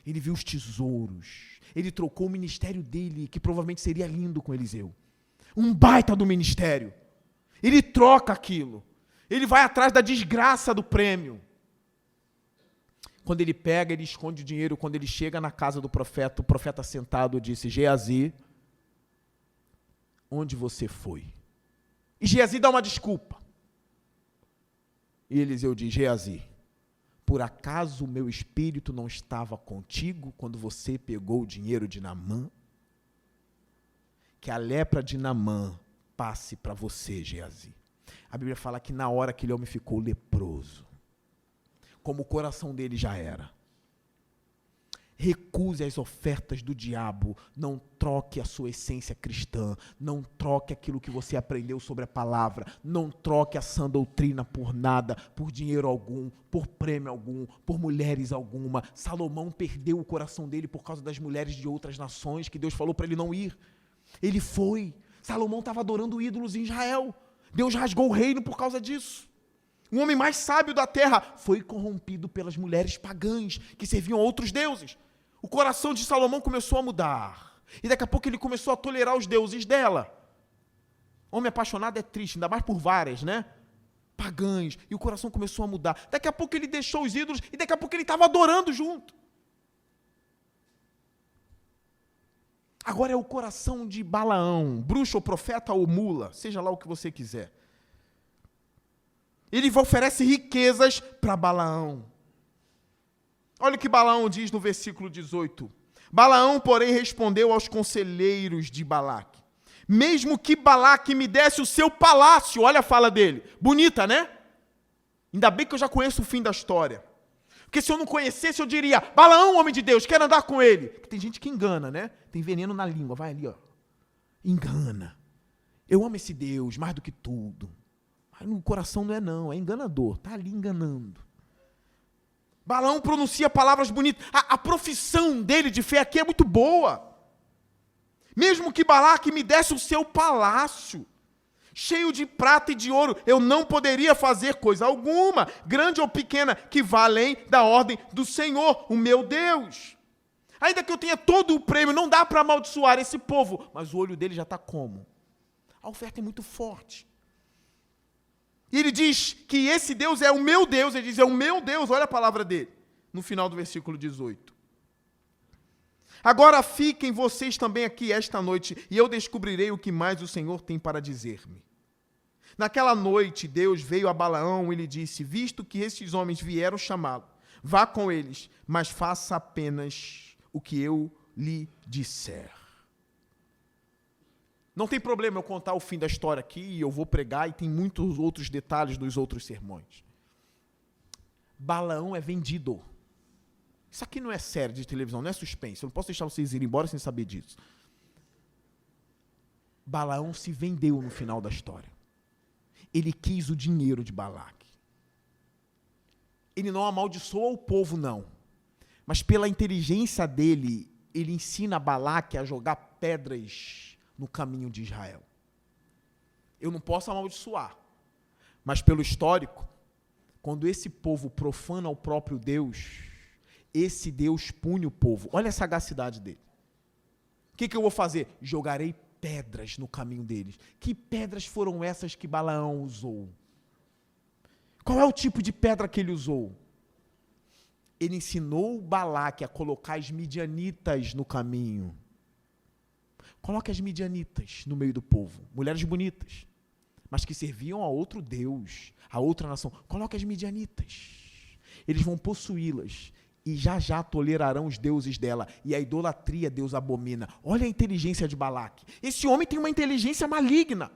Ele viu os tesouros. Ele trocou o ministério dele, que provavelmente seria lindo com Eliseu. Um baita do ministério. Ele troca aquilo. Ele vai atrás da desgraça do prêmio. Quando ele pega, ele esconde o dinheiro. Quando ele chega na casa do profeta, o profeta sentado disse: Geazi, onde você foi? E Geazi dá uma desculpa. E Eliseu diz: Geazi, por acaso o meu espírito não estava contigo quando você pegou o dinheiro de Naamã? Que a lepra de Naamã passe para você, Geazi. A Bíblia fala que na hora aquele homem ficou leproso, como o coração dele já era. Recuse as ofertas do diabo. Não troque a sua essência cristã. Não troque aquilo que você aprendeu sobre a palavra. Não troque a sã doutrina por nada, por dinheiro algum, por prêmio algum, por mulheres alguma. Salomão perdeu o coração dele por causa das mulheres de outras nações que Deus falou para ele não ir. Ele foi. Salomão estava adorando ídolos em Israel. Deus rasgou o reino por causa disso. O homem mais sábio da terra foi corrompido pelas mulheres pagãs que serviam a outros deuses. O coração de Salomão começou a mudar. E daqui a pouco ele começou a tolerar os deuses dela. Homem apaixonado é triste, ainda mais por várias, né? Pagãs. E o coração começou a mudar. Daqui a pouco ele deixou os ídolos e daqui a pouco ele estava adorando junto. Agora é o coração de Balaão, bruxo ou profeta ou mula, seja lá o que você quiser. Ele oferece riquezas para Balaão. Olha o que Balaão diz no versículo 18. Balaão, porém, respondeu aos conselheiros de Balaque: mesmo que Balaque me desse o seu palácio, olha a fala dele, bonita, né? Ainda bem que eu já conheço o fim da história. Porque se eu não conhecesse, eu diria: Balaão, homem de Deus, quero andar com ele. Tem gente que engana, né? Tem veneno na língua, vai ali, ó. Engana. Eu amo esse Deus mais do que tudo. Mas no coração não é não, é enganador, está ali enganando. Balaão pronuncia palavras bonitas. A profissão dele de fé aqui é muito boa. Mesmo que Balaque me desse o seu palácio, cheio de prata e de ouro, eu não poderia fazer coisa alguma, grande ou pequena, que vá além da ordem do Senhor, o meu Deus. Ainda que eu tenha todo o prêmio, não dá para amaldiçoar esse povo. Mas o olho dele já está como? A oferta é muito forte. E ele diz que esse Deus é o meu Deus. Ele diz, é o meu Deus. Olha a palavra dele, no final do versículo 18. Agora fiquem vocês também aqui esta noite, e eu descobrirei o que mais o Senhor tem para dizer-me. Naquela noite, Deus veio a Balaão e lhe disse: visto que estes homens vieram chamá-lo, vá com eles, mas faça apenas o que eu lhe disser. Não tem problema eu contar o fim da história aqui, e eu vou pregar, e tem muitos outros detalhes dos outros sermões. Balaão é vendido. Isso aqui não é série de televisão, não é suspense. Eu não posso deixar vocês irem embora sem saber disso. Balaão se vendeu no final da história. Ele quis o dinheiro de Balaque. Ele não amaldiçoa o povo, não. Mas pela inteligência dele, ele ensina Balaque a jogar pedras no caminho de Israel. Eu não posso amaldiçoar, mas pelo histórico, quando esse povo profana o próprio Deus, esse Deus pune o povo. Olha a sagacidade dele. O que eu vou fazer? Jogarei pedras no caminho deles. Que pedras foram essas que Balaão usou? Qual é o tipo de pedra que ele usou? Ele ensinou Balaque a colocar as midianitas no caminho. Coloque as midianitas no meio do povo, mulheres bonitas, mas que serviam a outro Deus, a outra nação. Coloque as midianitas. Eles vão possuí-las e já tolerarão os deuses dela, e a idolatria Deus abomina. Olha a inteligência de Balaque. Esse homem tem uma inteligência maligna.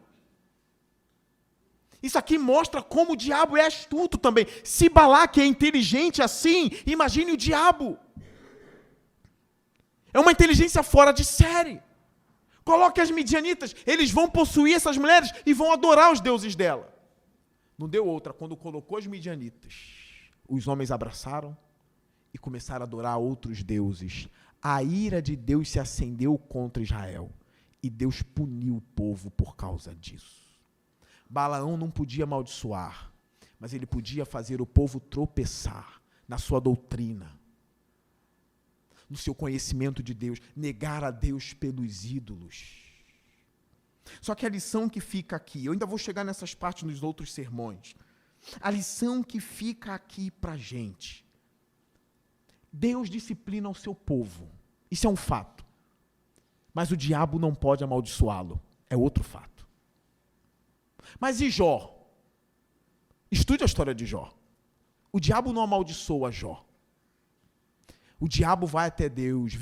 Isso aqui mostra como o diabo é astuto também. Se Balaque é inteligente assim, imagine o diabo. É uma inteligência fora de série. Coloque as midianitas, eles vão possuir essas mulheres e vão adorar os deuses dela. Não deu outra, quando colocou as midianitas, os homens abraçaram e começaram a adorar outros deuses. A ira de Deus se acendeu contra Israel e Deus puniu o povo por causa disso. Balaão não podia amaldiçoar, mas ele podia fazer o povo tropeçar na sua doutrina, no seu conhecimento de Deus, negar a Deus pelos ídolos. Só que a lição que fica aqui, eu ainda vou chegar nessas partes nos outros sermões, a lição que fica aqui para a gente, Deus disciplina o seu povo, isso é um fato, mas o diabo não pode amaldiçoá-lo, é outro fato. Mas e Jó? Estude a história de Jó. O diabo não amaldiçoa Jó. O diabo vai até Deus,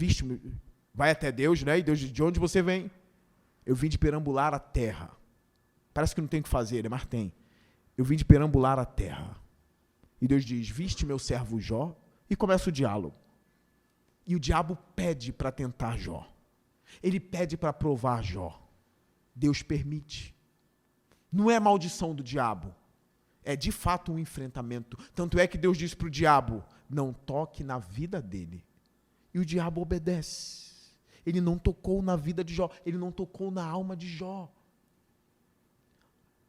vai até Deus, né? E Deus diz, de onde você vem? Eu vim de perambular a terra. Parece que não tem o que fazer, né? Mas tem. Eu vim de perambular a terra. E Deus diz, viste meu servo Jó? E começa o diálogo. E o diabo pede para tentar Jó. Ele pede para provar Jó. Deus permite. Não é maldição do diabo. É de fato um enfrentamento. Tanto é que Deus diz para o diabo, não toque na vida dele. E o diabo obedece. Ele não tocou na vida de Jó. Ele não tocou na alma de Jó.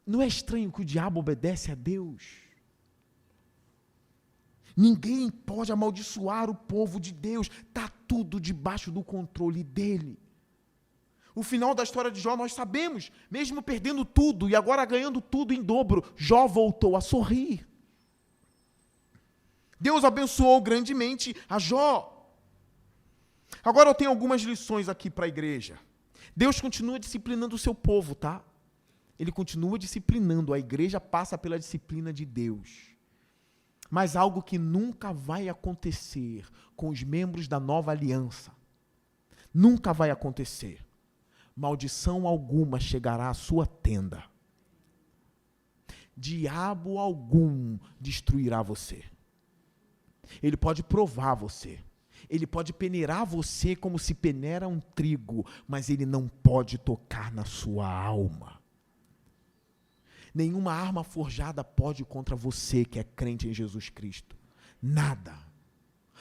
Não é estranho que o diabo obedece a Deus? Ninguém pode amaldiçoar o povo de Deus. Está tudo debaixo do controle dele. O final da história de Jó nós sabemos. Mesmo perdendo tudo e agora ganhando tudo em dobro, Jó voltou a sorrir. Deus abençoou grandemente a Jó. Agora eu tenho algumas lições aqui para a igreja. Deus continua disciplinando o seu povo, tá? Ele continua disciplinando. A igreja passa pela disciplina de Deus. Mas algo que nunca vai acontecer com os membros da nova aliança. Nunca vai acontecer. Maldição alguma chegará à sua tenda. Diabo algum destruirá você. Ele pode provar você. Ele pode peneirar você como se peneira um trigo, mas ele não pode tocar na sua alma. Nenhuma arma forjada pode contra você que é crente em Jesus Cristo. Nada.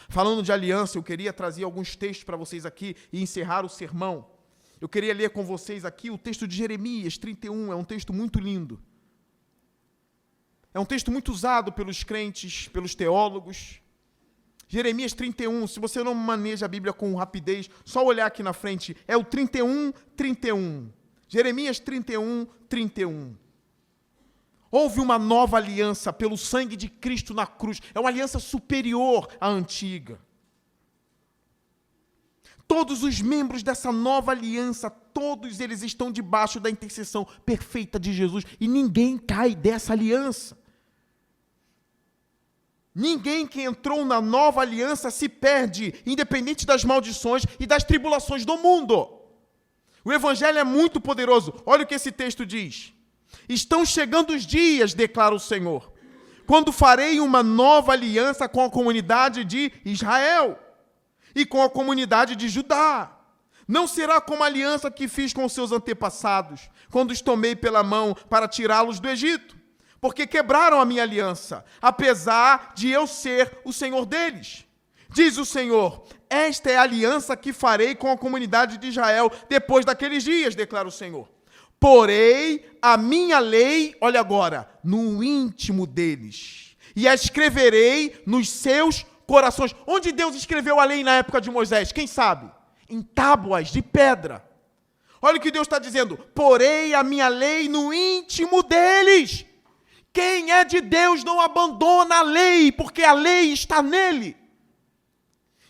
Falando de aliança, eu queria trazer alguns textos para vocês aqui e encerrar o sermão. Eu queria ler com vocês aqui o texto de Jeremias 31, é um texto muito lindo. É um texto muito usado pelos crentes, pelos teólogos. Jeremias 31, se você não maneja a Bíblia com rapidez, só olhar aqui na frente, é o 31. Jeremias 31. Houve uma nova aliança pelo sangue de Cristo na cruz. É uma aliança superior à antiga. Todos os membros dessa nova aliança, todos eles estão debaixo da intercessão perfeita de Jesus. E ninguém cai dessa aliança. Ninguém que entrou na nova aliança se perde, independente das maldições e das tribulações do mundo. O evangelho é muito poderoso. Olha o que esse texto diz. Estão chegando os dias, declara o Senhor, quando farei uma nova aliança com a comunidade de Israel e com a comunidade de Judá. Não será como a aliança que fiz com seus antepassados, quando os tomei pela mão para tirá-los do Egito. Porque quebraram a minha aliança, apesar de eu ser o Senhor deles. Diz o Senhor, esta é a aliança que farei com a comunidade de Israel depois daqueles dias, declara o Senhor. Porei a minha lei, olha agora, no íntimo deles, e a escreverei nos seus corações. Onde Deus escreveu a lei na época de Moisés? Quem sabe? Em tábuas de pedra. Olha o que Deus está dizendo, porei a minha lei no íntimo deles. Quem é de Deus não abandona a lei, porque a lei está nele.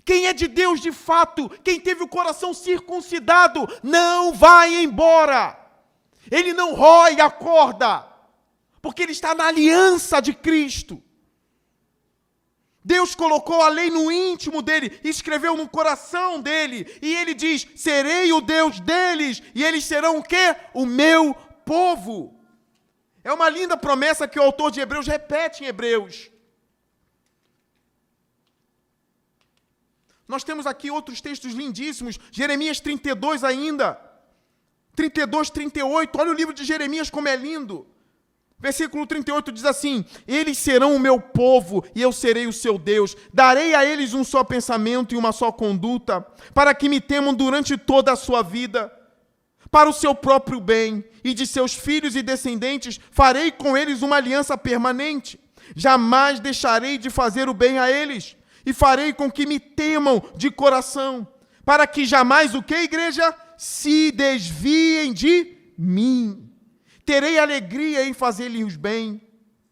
Quem é de Deus de fato, quem teve o coração circuncidado, não vai embora. Ele não rói a corda, porque ele está na aliança de Cristo. Deus colocou a lei no íntimo dele, escreveu no coração dele, e ele diz, serei o Deus deles, e eles serão o quê? O meu povo. É uma linda promessa que o autor de Hebreus repete em Hebreus. Nós temos aqui outros textos lindíssimos. Jeremias 32 ainda. 32, 38. Olha o livro de Jeremias como é lindo. Versículo 38 diz assim, eles serão o meu povo e eu serei o seu Deus. Darei a eles um só pensamento e uma só conduta, para que me temam durante toda a sua vida. Para o seu próprio bem, e de seus filhos e descendentes, farei com eles uma aliança permanente. Jamais deixarei de fazer o bem a eles, e farei com que me temam de coração, para que jamais o que, igreja? Se desviem de mim. Terei alegria em fazer-lhes bem,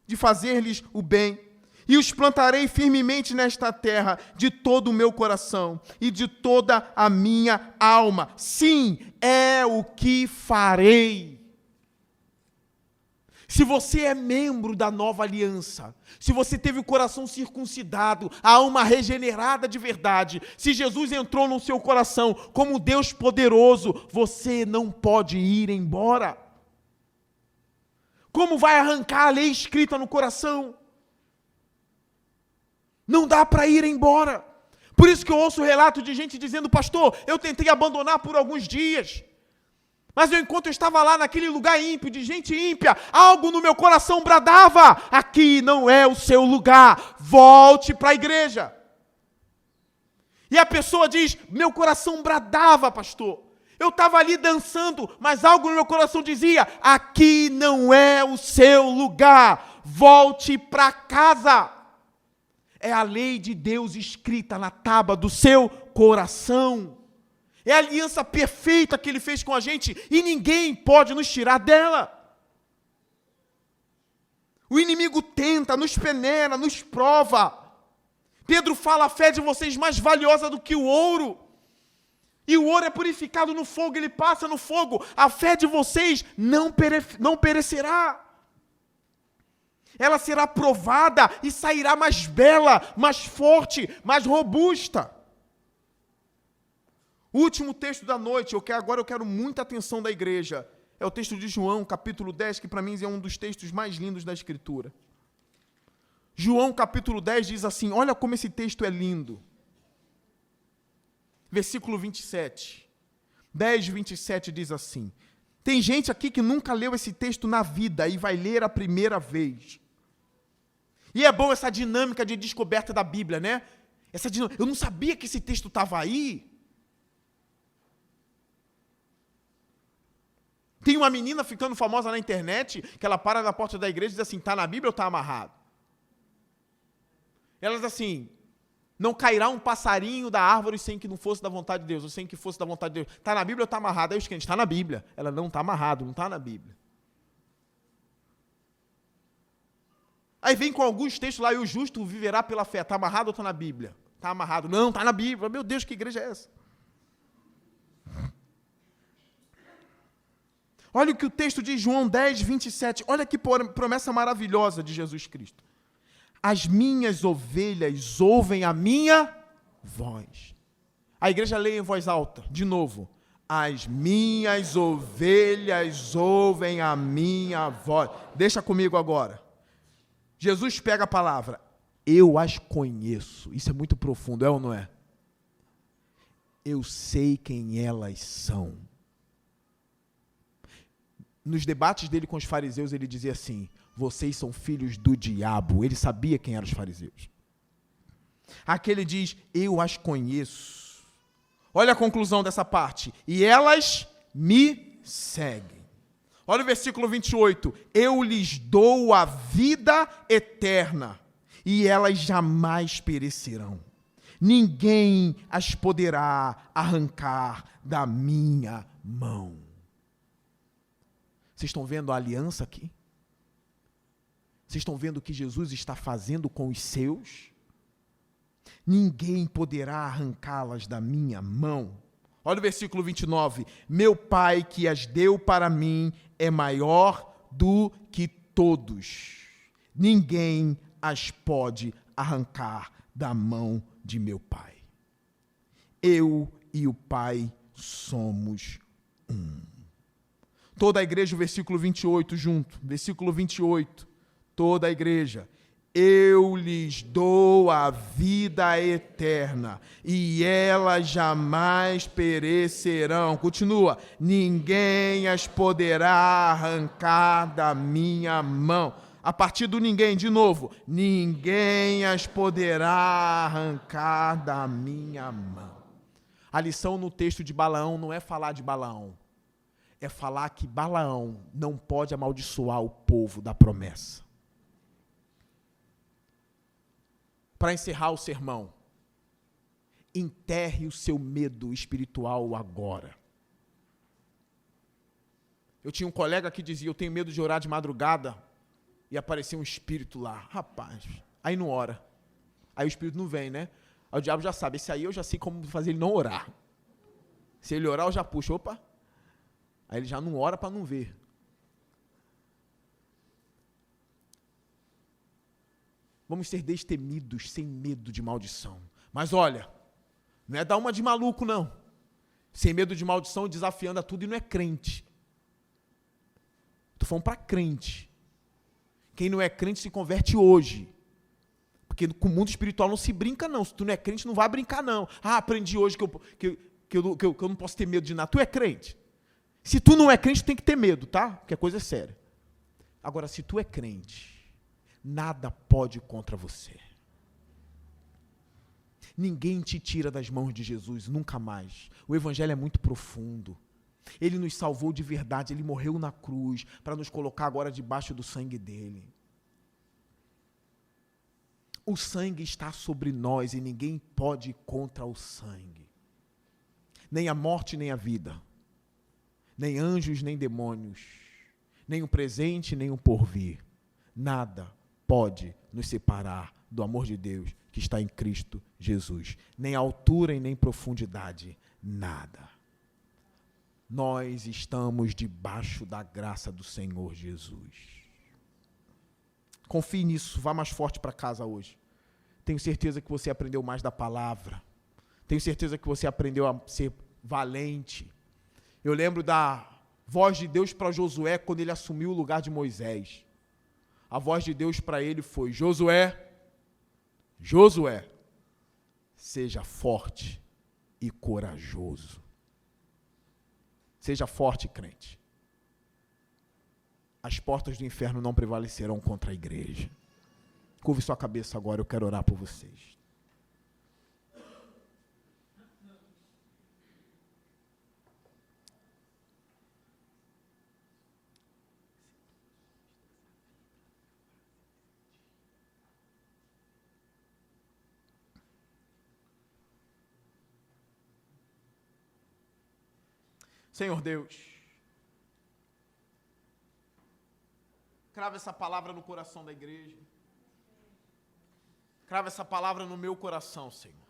de fazer-lhes o bem, e os plantarei firmemente nesta terra de todo o meu coração e de toda a minha alma. Sim, é o que farei. Se você é membro da nova aliança, se você teve o coração circuncidado, a alma regenerada de verdade, se Jesus entrou no seu coração como Deus poderoso, você não pode ir embora. Como vai arrancar a lei escrita no coração? Não dá para ir embora, Por isso que eu ouço relato de gente dizendo: pastor, eu tentei abandonar por alguns dias, mas enquanto eu estava lá naquele lugar ímpio, de gente ímpia, algo no meu coração bradava: aqui não é o seu lugar, volte para a igreja. E a pessoa diz: meu coração bradava, pastor. Eu estava ali dançando, mas algo no meu coração dizia: aqui não é o seu lugar, volte para casa. É a lei de Deus escrita na tábua do seu coração. É a aliança perfeita que Ele fez com a gente e ninguém pode nos tirar dela. O inimigo tenta, nos peneira, nos prova. Pedro fala: a fé de vocês mais valiosa do que o ouro. E o ouro é purificado no fogo, ele passa no fogo. A fé de vocês não perecerá. Ela será provada e sairá mais bela, mais forte, mais robusta. O último texto da noite, agora eu quero muita atenção da igreja, é o texto de João, capítulo 10, que para mim é um dos textos mais lindos da Escritura. João, capítulo 10, diz assim, olha como esse texto é lindo. Versículo 27. 10, 27 diz assim. Tem gente aqui que nunca leu esse texto na vida e vai ler a primeira vez. E é bom essa dinâmica de descoberta da Bíblia, né? Eu não sabia que esse texto estava aí. Tem uma menina ficando famosa na internet, que ela para na porta da igreja e diz assim, está na Bíblia ou está amarrado? Ela diz assim, não cairá um passarinho da árvore sem que não fosse da vontade de Deus, ou sem que fosse da vontade de Deus. Está na Bíblia ou está amarrado? Aí os crentes, está na Bíblia. Ela não está amarrado, não está na Bíblia. Aí vem com alguns textos lá, e o justo viverá pela fé. Está amarrado ou está na Bíblia? Está amarrado. Não, está na Bíblia. Meu Deus, que igreja é essa? Olha o que o texto diz, João 10, 27. Olha que promessa maravilhosa de Jesus Cristo. As minhas ovelhas ouvem a minha voz. A igreja lê em voz alta, de novo. As minhas ovelhas ouvem a minha voz. Deixa comigo agora. Jesus pega a palavra. Eu as conheço. Isso é muito profundo, é ou não é? Eu sei quem elas são. Nos debates dele com os fariseus, ele dizia assim, vocês são filhos do diabo. Ele sabia quem eram os fariseus. Aqui ele diz, eu as conheço. Olha a conclusão dessa parte. E elas me seguem. Olha o versículo 28. Eu lhes dou a vida eterna, e elas jamais perecerão. Ninguém as poderá arrancar da minha mão. Vocês estão vendo a aliança aqui? Vocês estão vendo o que Jesus está fazendo com os seus? Ninguém poderá arrancá-las da minha mão. Olha o versículo 29. Meu Pai que as deu para mim é maior do que todos. Ninguém as pode arrancar da mão de meu Pai. Eu e o Pai somos um. Toda a igreja, o versículo 28 junto. Versículo 28. Toda a igreja. Eu lhes dou a vida eterna, e elas jamais perecerão. Continua. Ninguém as poderá arrancar da minha mão. A partir do ninguém, de novo. Ninguém as poderá arrancar da minha mão. A lição no texto de Balaão não é falar de Balaão. É falar que Balaão não pode amaldiçoar o povo da promessa. Para encerrar o sermão, enterre o seu medo espiritual agora. Eu tinha um colega que dizia, eu tenho medo de orar de madrugada, e aparecia um espírito lá. Rapaz, aí não ora. Aí o espírito não vem, né? Aí o diabo já sabe, esse aí eu já sei como fazer ele não orar. Se ele orar, eu já puxo, opa. Aí ele já não ora para não ver. Vamos ser destemidos, sem medo de maldição. Mas olha, não é dar uma de maluco, não. Sem medo de maldição, desafiando a tudo e não é crente. Estou falando para crente. Quem não é crente se converte hoje. Porque com o mundo espiritual não se brinca, não. Se tu não é crente, não vai brincar, não. Ah, aprendi hoje que eu não posso ter medo de nada. Tu é crente. Se tu não é crente, tu tem que ter medo, tá? Porque a coisa é séria. Agora, se tu é crente, nada pode ir contra você. Ninguém te tira das mãos de Jesus, nunca mais. O evangelho é muito profundo. Ele nos salvou de verdade, ele morreu na cruz para nos colocar agora debaixo do sangue dele. O sangue está sobre nós e ninguém pode ir contra o sangue. Nem a morte, nem a vida. Nem anjos, nem demônios. Nem o presente, nem o porvir. Nada pode nos separar do amor de Deus que está em Cristo Jesus. Nem altura e nem profundidade. Nada. Nós estamos debaixo da graça do Senhor Jesus. Confie nisso, vá mais forte para casa hoje. Tenho certeza que você aprendeu mais da palavra. Tenho certeza que você aprendeu a ser valente. Eu lembro da voz de Deus para Josué quando ele assumiu o lugar de Moisés. A voz de Deus para ele foi: Josué, Josué, seja forte e corajoso. Seja forte, crente. As portas do inferno não prevalecerão contra a igreja. Curve sua cabeça agora, eu quero orar por vocês. Senhor Deus, crava essa palavra no coração da igreja. Crava essa palavra no meu coração, Senhor.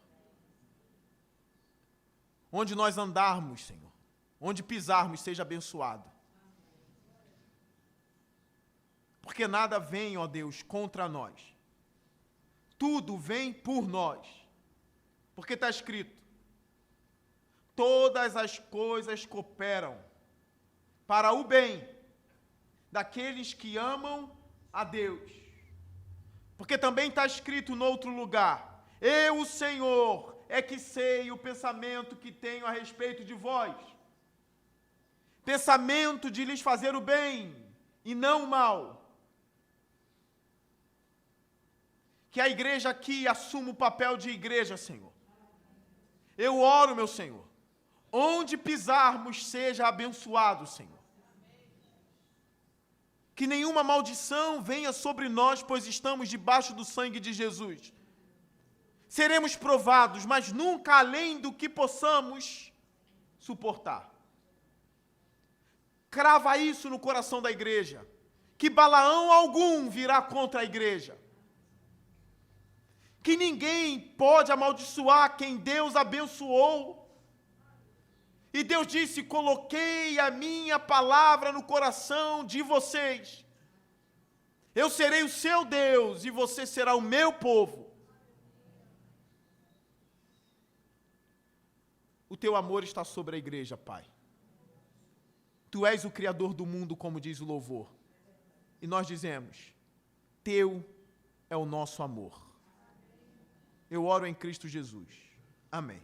Onde nós andarmos, Senhor, onde pisarmos, seja abençoado. Porque nada vem, ó Deus, contra nós. Tudo vem por nós. Porque está escrito: todas as coisas cooperam para o bem daqueles que amam a Deus. Porque também está escrito no outro lugar: eu, o Senhor, é que sei o pensamento que tenho a respeito de vós. Pensamento de lhes fazer o bem e não o mal. Que a igreja aqui assuma o papel de igreja, Senhor. Eu oro, meu Senhor, onde pisarmos seja abençoado, Senhor. Que nenhuma maldição venha sobre nós, pois estamos debaixo do sangue de Jesus. Seremos provados, mas nunca além do que possamos suportar. Crava isso no coração da igreja, que Balaão algum virá contra a igreja. Que ninguém pode amaldiçoar quem Deus abençoou. E Deus disse: coloquei a minha palavra no coração de vocês. Eu serei o seu Deus e você será o meu povo. O teu amor está sobre a igreja, Pai. Tu és o Criador do mundo, como diz o louvor. E nós dizemos: teu é o nosso amor. Eu oro em Cristo Jesus. Amém.